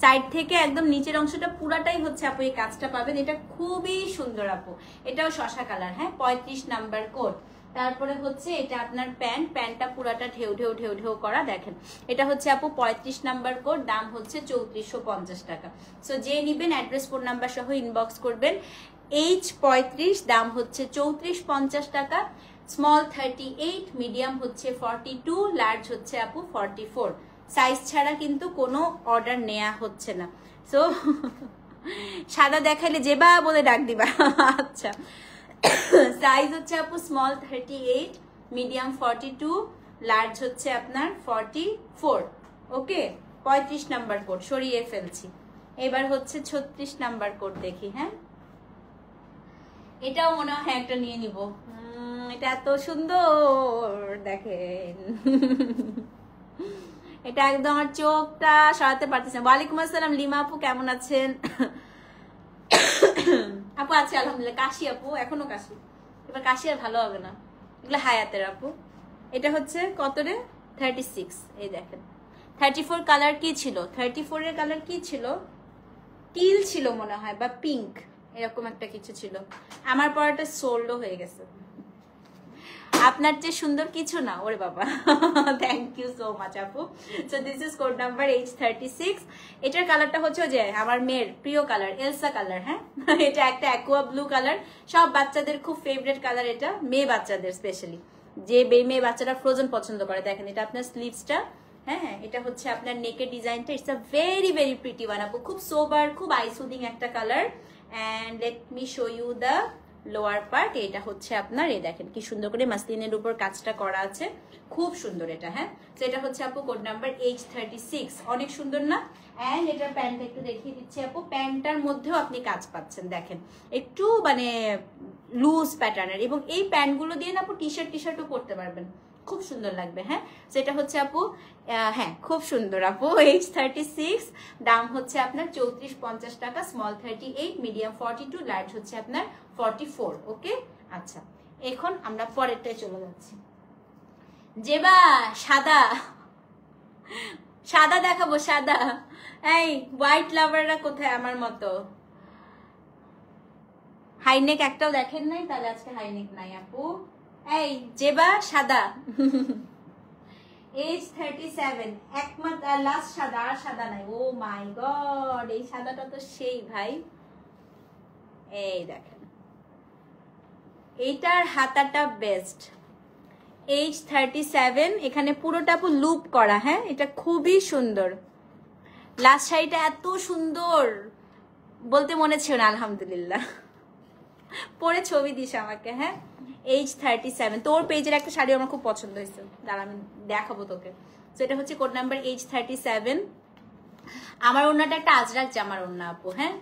সাইড থেকে একদম নিচের অংশটা পুরাটাই হচ্ছে আপু এই কাজটা পাবেন। এটা খুবই সুন্দর আপু, এটাও শসা কালার। হ্যাঁ, 35 নাম্বার কোড। তারপরে হচ্ছে এটা আপনার প্যান্ট, প্যান্টটা পুরাটা ঢেউ ঢেউ ঢেউ ঢেউ করা, দেখেন। এটা হচ্ছে আপু 35 নাম্বার কোড, দাম হচ্ছে 3450 টাকা। সো যে নিবেন অ্যাড্রেস ফোন নাম্বার সহ ইনবক্স করবেন। H35 দাম হচ্ছে 3450 টাকা। স্মল 38, মিডিয়াম হচ্ছে 42, লার্জ হচ্ছে আপু 44। সাইজ ছাড়া কিন্তু কোনো অর্ডার নেওয়া হচ্ছে না। সো সাদা দেখাইলে যেবা বলে ডাক দিবা। আচ্ছা, সাইজ হচ্ছে আপু স্মল 38, মিডিয়াম 42, লার্জ হচ্ছে আপনার 44। ওকে, 35 নাম্বার কোড সরিয়ে ফেলছি। এবার হচ্ছে 36 নাম্বার কোড দেখি। হ্যাঁ, এটাও মনে হয় একটা নিয়ে নিব, এটা এত সুন্দর দেখেন। এটা একদম আমার চোখটা সরাতে পারতেছে না। ওয়ালাইকুম আসসালাম লিমা আপু, কেমন আছেন? আপু আছে আলহামদুলিল্লাহ। কাশি আপু, এখনো কাশি, এবার কাশি আর ভালো হবে না, এগুলো হায়াতের আপু। এটা হচ্ছে কত রে? 36। এই দেখেন 34 কালার কি ছিল? 34 এর কালার কি ছিল? টিল ছিল মনে হয়, বা পিঙ্ক, এরকম একটা কিছু ছিল। আমার পরাটা সোল্ডও হয়ে গেছে। আপনার চেয়ে সুন্দর কিছু না, ওরে বাবা। থ্যাংক ইউ সো মাচ আপু। So this is code number H36। এটার কালারটা হচ্ছে যে আমার মেয়ের প্রিয় কালার, এলসা কালার। হ্যাঁ, এটা একটা অ্যাকোয়া ব্লু কালার, সব বাচ্চাদের খুব ফেভারিট কালার এটা, মেয়ে বাচ্চাদের স্পেশালি, যে মেয়ে বাচ্চারা ফ্রোজেন পছন্দ করে। দেখেন এটা আপনার স্লিভসটা। হ্যাঁ, এটা হচ্ছে আপনার নেকের ডিজাইনটা। It's a very very pretty one আপু, খুব সোবার, খুব আই সুদিং একটা colour. And let me show you the lower part. এটা হচ্ছে আপনার, এই দেখেন কি সুন্দর করে মাসলিনের উপর কাজটা করা আছে, খুব সুন্দর এটা। হ্যাঁ, তো এটা হচ্ছে আপু কোড নাম্বার H36, অনেক সুন্দর না? অ্যান্ড এটার প্যান্টটা একটু দেখিয়ে দিচ্ছি আপু। প্যান্টটার মধ্যেও আপনি কাজ পাচ্ছেন, দেখেন একটু মানে লুজ প্যাটার্নের, এবং এই প্যান্টগুলো দিয়ে না আপু টি শার্টও পরতে পারবেন, খুব সুন্দর লাগবে। হ্যাঁ, সেটা হচ্ছে আপু, হ্যাঁ খুব সুন্দর আপু। H36, দাম হচ্ছে আপনার 3450 টাকা, স্মল 38, মিডিয়াম 42, লার্জ হচ্ছে আপনার 44। ওকে, আচ্ছা এখন আমরা পরেরটায় চলে যাচ্ছি। জেবা সাদা, সাদা দেখাবো, সাদা। এই হোয়াইট লাভাররা কোথায় আমার মতো? হাইনেক একটাও দেখেন নাই? তাহলে আজকে হাইনেক নাই আপু। এই জেবা সাদা, H37, একমাত্র লাস্ট সাদা, আর সাদা নাই। ও মাই গড, এই সাদাটা তো সেই ভাই। এই দেখেন, এইটার হাতাটা বেস্ট। H37, এখানে পুরোটা আপু লুপ করা। হ্যাঁ, এটা খুবই সুন্দর। লাস্ট শাড়িটা এত সুন্দর বলতে মনে ছিল না, আলহামদুলিল্লাহ। পরে ছবি দিস আমাকে। হ্যাঁ, H37, তোর পেজের একটা শাড়ি আমার খুব পছন্দ হয়েছে, দাঁড়া আমি দেখাবো তোকে। তো এটা হচ্ছে কোড নাম্বার H37। আমার ওড়নাটা একটা আজরাক জামার ওড়না আপু। হ্যাঁ,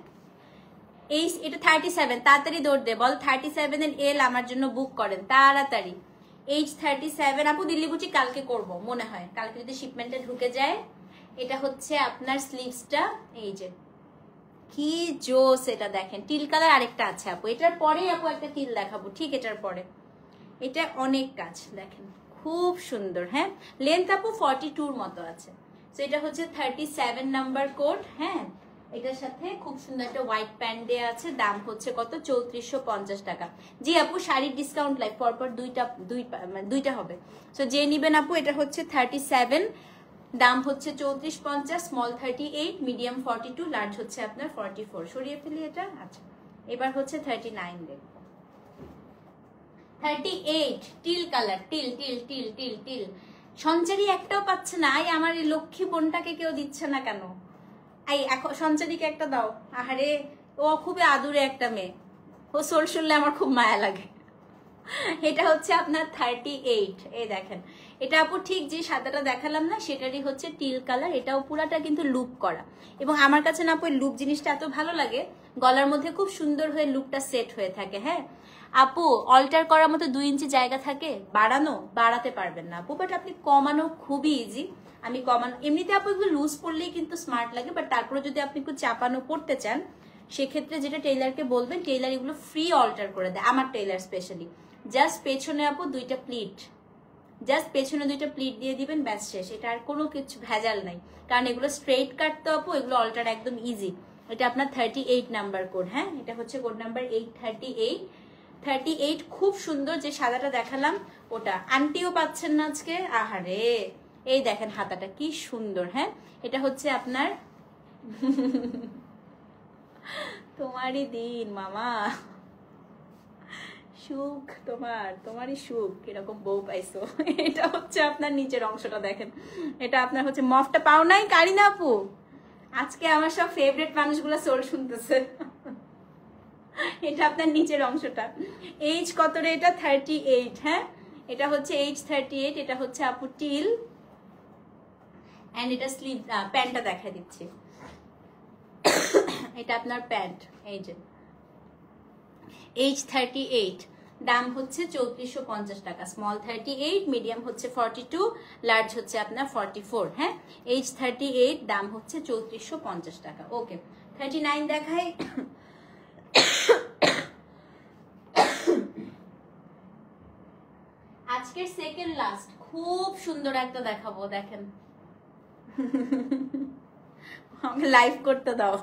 এটা 37, তাড়াতাড়ি দৌড় দে, বল 37 এর এল আমার জন্য বুক করেন তাড়াতাড়ি। H37 আপু, দিল্লি বুটি কালকে করব মনে হয়, কালকে যদি শিপমেন্টে ঢুকে যায়। এটা হচ্ছে আপনার স্লিভসটা, এই যে কি জোস, এটা দেখেন টিল কালার আরেকটা আছে আপু, এটার পরেই আপু একটা টিল দেখাবো, ঠিক এটার পরে। এটা অনেক কাজ, দেখেন খুব সুন্দর। হ্যাঁ, লেন্থ আপু 42-র মতো আছে। তো এটা হচ্ছে 37 নাম্বার কোড। হ্যাঁ, এটার সাথে খুব সুন্দর একটা হোয়াইট প্যান্ট দেওয়া আছে, দাম হচ্ছে কত? 3450 টাকা। জি আপু, শাড়ির ডিসকাউন্ট লাইক পরপর দুইটা হবে। তো যে নিবেন আপু, এটা হচ্ছে 37, দাম হচ্ছে 3450, স্মল 38, মিডিয়াম 42, লার্জ হচ্ছে আপনার 44। সরিয়ে ফেলি এটা। আচ্ছা, এবার হচ্ছে 39 দেখবো। 38 teal colour, teal teal teal teal teal. Sanchari একটাও পাচ্ছে না। এই আমার এই লক্ষ্মী বোনটাকে কেউ দিচ্ছে না কেন? এই এখন সঞ্চারীকে একটা দাও। আহারে, ও খুবই আদুরে একটা মেয়ে, ও সোল শুনলে আমার খুব মায়া লাগে। এটা হচ্ছে আপনার 38। এই দেখেন, এটা আপু ঠিক যে সাদাটা দেখালাম না, সেটারই হচ্ছে টিল কালার। এটাও পুরাটা কিন্তু লুপ করা, এবং আমার কাছে না আপু লুপ জিনিসটা এত ভালো লাগে, গলার মধ্যে খুব সুন্দর হয়ে লুপটা সেট হয়ে থাকে। হ্যাঁ আপু, অল্টার করার মতো 2 ইঞ্চি জায়গা থাকে, বাড়াতে পারবেন না আপু, বাট আপনি কমানো খুবই ইজি। আমি কমানো, এমনিতে আপু এগুলো লুজ পরলেই কিন্তু স্মার্ট লাগে, বাট তারপরে যদি আপনি একটু চাপানো পড়তে চান, সেক্ষেত্রে যেটা টেইলারকে বলবেন, টেইলার এগুলো ফ্রি অল্টার করে দেয়, আমার টেইলার স্পেশালি। জাস্ট পেছনে আপু 2টা প্লিট, জাস্ট পেছনে 2টা প্লিট দিয়ে দিবেন, ব্যাস শেষ। এটা আর কোনো কিছু ভেজাল নাই, কারণ এগুলো স্ট্রেইট কাট তো আপু, এগুলো অল্টার একদম ইজি। এটা আপনার 38 নাম্বার কোড। হ্যাঁ, এটা হচ্ছে কোড নাম্বার 38 খুব সুন্দর। যে সাদাটা দেখালাম ওটা, আন্টিও পাচ্ছেন না আজকে, আহারে। এই দেখেন হাতাটা কি সুন্দর। হ্যাঁ, এটা হচ্ছে আপনার তোমারই দিন মামা, সুখ তোমারই সুখ, এরকম বউ পাইছো। এটা হচ্ছে আপনার নিচের অংশটা দেখেন, এটা আপনার হচ্ছে মফটা পাও নাই কারিনা আপু। আজকে আমার সব ফেভারিট মানুষগুলো সোল শুনতেছে। এটা আপনার নিচের অংশটা। এইজ কত রে? এটা 38। হ্যাঁ, এটা হচ্ছে H38। এটা হচ্ছে আপু টিল, এন্ড এটা স্লিভ, প্যান্টটা দেখা দিচ্ছি। এটা আপনার প্যান্ট, এই যে H38, দাম হচ্ছে 3450 টাকা, স্মল 38, মিডিয়াম হচ্ছে 42, লার্জ হচ্ছে আপনার 44। হ্যাঁ, H38, দাম হচ্ছে 3450 টাকা। ওকে, 39 দেখাই। আজকের সেকেন্ড লাস্ট খুব সুন্দর একটা দেখাবো, দেখেন। আমাকে লাইভ করতে দাও,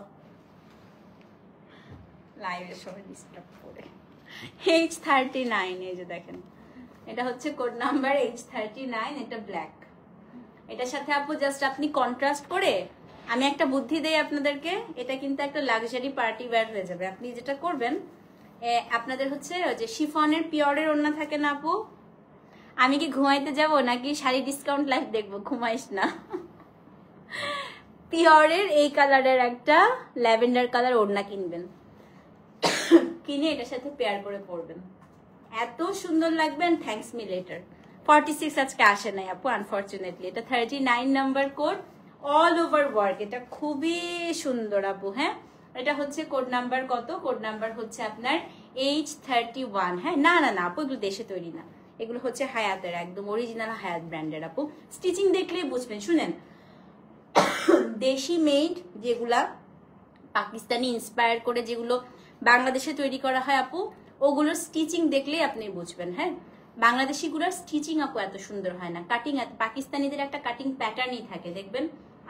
লাইভের সময় ডিস্টার্ব করে। H39, এই যে দেখেন, এটা হচ্ছে কোড নাম্বার H39। এটা ব্ল্যাক, এটার সাথে আপু জাস্ট আপনি কন্ট্রাস্ট করে, আমি একটা বুদ্ধি দেই আপনাদেরকে, এটা কিন্তু একটা লাক্সারি পার্টি ওয়্যার হয়ে যাবে। আপনি যেটা করবেন, আপনাদের হচ্ছে যে শিফনের পিওরের ওড়না থাকে না আপু, আমি কি ঘুমাইতে যাব নাকি শাড়ি ডিসকাউন্ট লাইভ দেখবো? ঘুমাইস না। পিওরের এই কালারের একটা ল্যাভেন্ডার কালার ওড়না কিনবেন, কিনে এটার সাথে পেয়ার করে পরবেন, এত সুন্দর লাগবে। Thanks me letter. 46 আজকে আসে নাই আপু আনফরচুনেটলি। এটা 39 number code, all over work. এটা খুবই সুন্দর আপু। হ্যাঁ, এটা হচ্ছে কোড নাম্বার কত? কোড নাম্বার হচ্ছে আপনার H31। হ্যাঁ, না না না আপু, এগুলো দেশে তৈরি না, এগুলো হচ্ছে হায়াতের, একদম অরিজিনাল হায়াত ব্র্যান্ডের আপু। স্টিচিং দেখলেই বুঝবেন। শুনেন, দেশি মেড যেগুলা পাকিস্তানি ইন্সপায়ার করে যেগুলো বাংলাদেশে তৈরি করা হয় আপু, ওগুলোর স্টিচিং দেখলেই আপনি বুঝবেন। হ্যাঁ, বাংলাদেশিগুলোর স্টিচিং আপু এত সুন্দর হয় না, কাটিং, পাকিস্তানিদের একটা কাটিং প্যাটার্নই থাকে, দেখবেন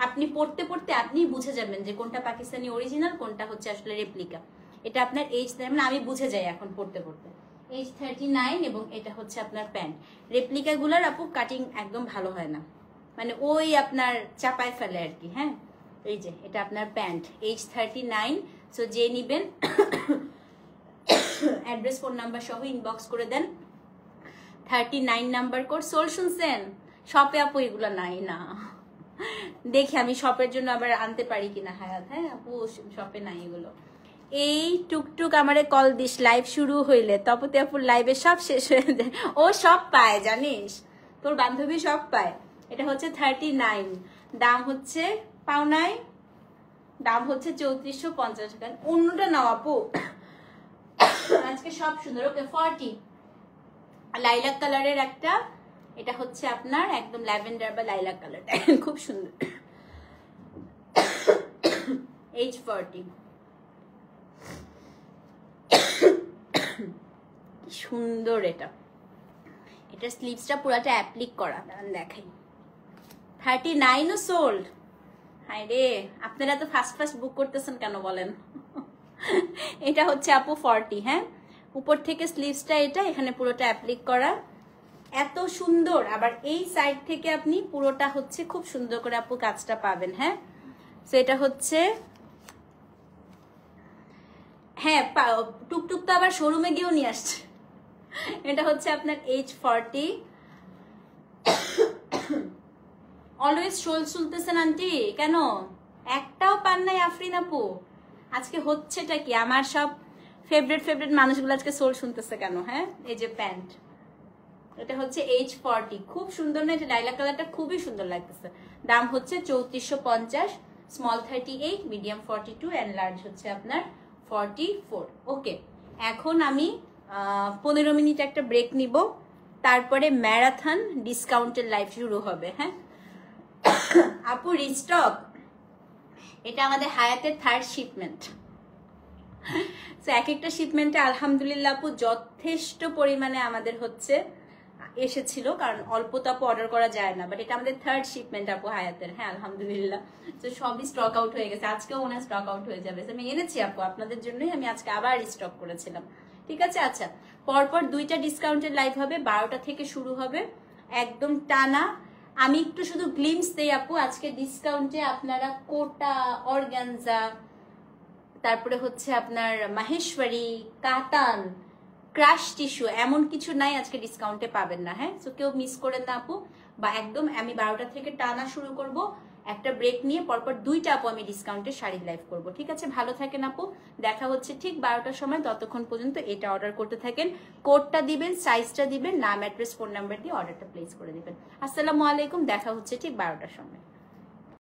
আপনি পড়তে পড়তে আপনি বুঝে যাবেন যে কোনটা পাকিস্তানি অরিজিনাল, কোনটা হচ্ছে আসলে রেপ্লিকা। এটা আপনার আমি বুঝে যাই এখন পড়তে পড়তে। H39 এবং এটা হচ্ছে আপনার প্যান্ট। রেপ্লিকা গুলার আপু কাটিং একদম ভালো হয় না, মানে ওই আপনার চাপায় ফেলে আর কি। হ্যাঁ, এই যে এটা আপনার প্যান্ট H39। সো যে নিবেন অ্যাড্রেস ফোন নাম্বার সহ ইনবক্স করে দেন। 39 নাম্বার কোড। সোল শুনছেন? শপে আপু এগুলো নাই না, দেখি আমি শপের জন্য আবার আনতে পারি কিনা হায়াত। হ্যাঁ আপু, শপে নাই এগুলো। এই টুকটুক আমারে কল দিস লাইভ শুরু হইলে, তপতে আপুর লাইভে সব শেষ হয়ে যায়। ও সব পায় জানিস, তোর বান্ধবী সব পায়। এটা হচ্ছে 39, দাম হচ্ছে পাওনায়, দাম হচ্ছে 3450 টাকা। অন্যটা নাও আপু, আজকে সব সুন্দর। ওকে 40 লাইলাক কালারের একটা, এটা হচ্ছে আপনার একদম ল্যাভেন্ডার বা লাইলাক কালার, খুব সুন্দর। H40 সুন্দর। এটা এটা স্লিভসটা পুরাটা অ্যাপ্লিক করা, দেখাই। 39 ও সোল্ড। হায় রে, আপনারা তো ফার্স্ট ফার্স্ট বুক করতেছেন কেন বলেন? এটা হচ্ছে আপু 40। হ্যাঁ, উপর থেকে স্লিভসটা এটা এখানে পুরোটা অ্যাপ্লিক করা, এত সুন্দর। আবার এই সাইড থেকে আপনি পুরোটা হচ্ছে খুব সুন্দর করে আপু কাজটা পাবেন। হ্যাঁ, তো এটা হচ্ছে, হ্যাঁ টুকটুক তো আবার শোরুমে গিয়েও নিয়ে আসছে। এটা হচ্ছে আপনার H40। অলওয়েজ শোল শুনতেছেন আন্টি, কেন একটাও পান নাই আফরিন আপু? আজকে হচ্ছেটা কি? আমার সব ফেভারিট মানুষগুলো আজকে সোল শুনতেছে কেন? হ্যাঁ, এই যে প্যান্ট, এটা হচ্ছে H40, খুব সুন্দর না? এটা লাইলাক কালারটা খুবই সুন্দর লাগতেছে। দাম হচ্ছে 3450। স্মল 38, মিডিয়াম 42 এন্ড লার্জ হচ্ছে আপনার 44। ওকে, এখন আমি 15 মিনিট একটা ব্রেক নিব, তারপরে ম্যারাথন ডিসকাউন্টের লাইভ শুরু হবে। হ্যাঁ আপু, রিস্টক। এটা আমাদের হায়াতের থার্ড শিপমেন্ট। তো এক একটা শিপমেন্টে আলহামদুলিল্লাহ আপু যথেষ্ট পরিমাণে আমাদের হচ্ছে এসেছিল, কারণ অল্প তো আপু অর্ডার করা যায় না, বাট এটা আমাদের থার্ড শিপমেন্ট আপু হায়াতের। হ্যাঁ আলহামদুলিল্লাহ, তো সবই স্টক আউট হয়ে গেছে, আজকেও ওনার স্টক আউট হয়ে যাবে। আমি এনেছি আপু আপনাদের জন্যই, আমি আজকে আবার স্টক করেছিলাম। ঠিক আছে, আচ্ছা পরপর 2টা ডিসকাউন্টের লাইভ হবে, 12টা থেকে শুরু হবে একদম টানা। আমি একটু শুধু গ্লিমস দেই আপু, আজকে ডিসকাউন্টে আপনারা কোটা, অর্গানজা, তারপরে হচ্ছে আপনার মাহেশ্বরী, কাতান, ক্রাশ টিস্যু, এমন কিছু নাই আজকে ডিসকাউন্টে পাবেন না। হ্যাঁ, তো কেউ মিস করেন না আপু, বা একদম আমি 12টা থেকে টানা শুরু করব, একটা ব্রেক নিয়ে পরপর 2টা আপু আমি ডিসকাউন্টের শাড়ির লাইভ করব। ঠিক আছে, ভালো থাকেন আপু, দেখা হচ্ছে ঠিক 12টার সময়। ততক্ষণ পর্যন্ত এটা অর্ডার করতে থাকেন, কোডটা দিবেন, সাইজটা দিবেন, নাম, অ্যাড্রেস, ফোন নাম্বার দিয়ে অর্ডারটা প্লেস করে দিবেন। আসসালামু আলাইকুম, দেখা হচ্ছে ঠিক 12টার সময়।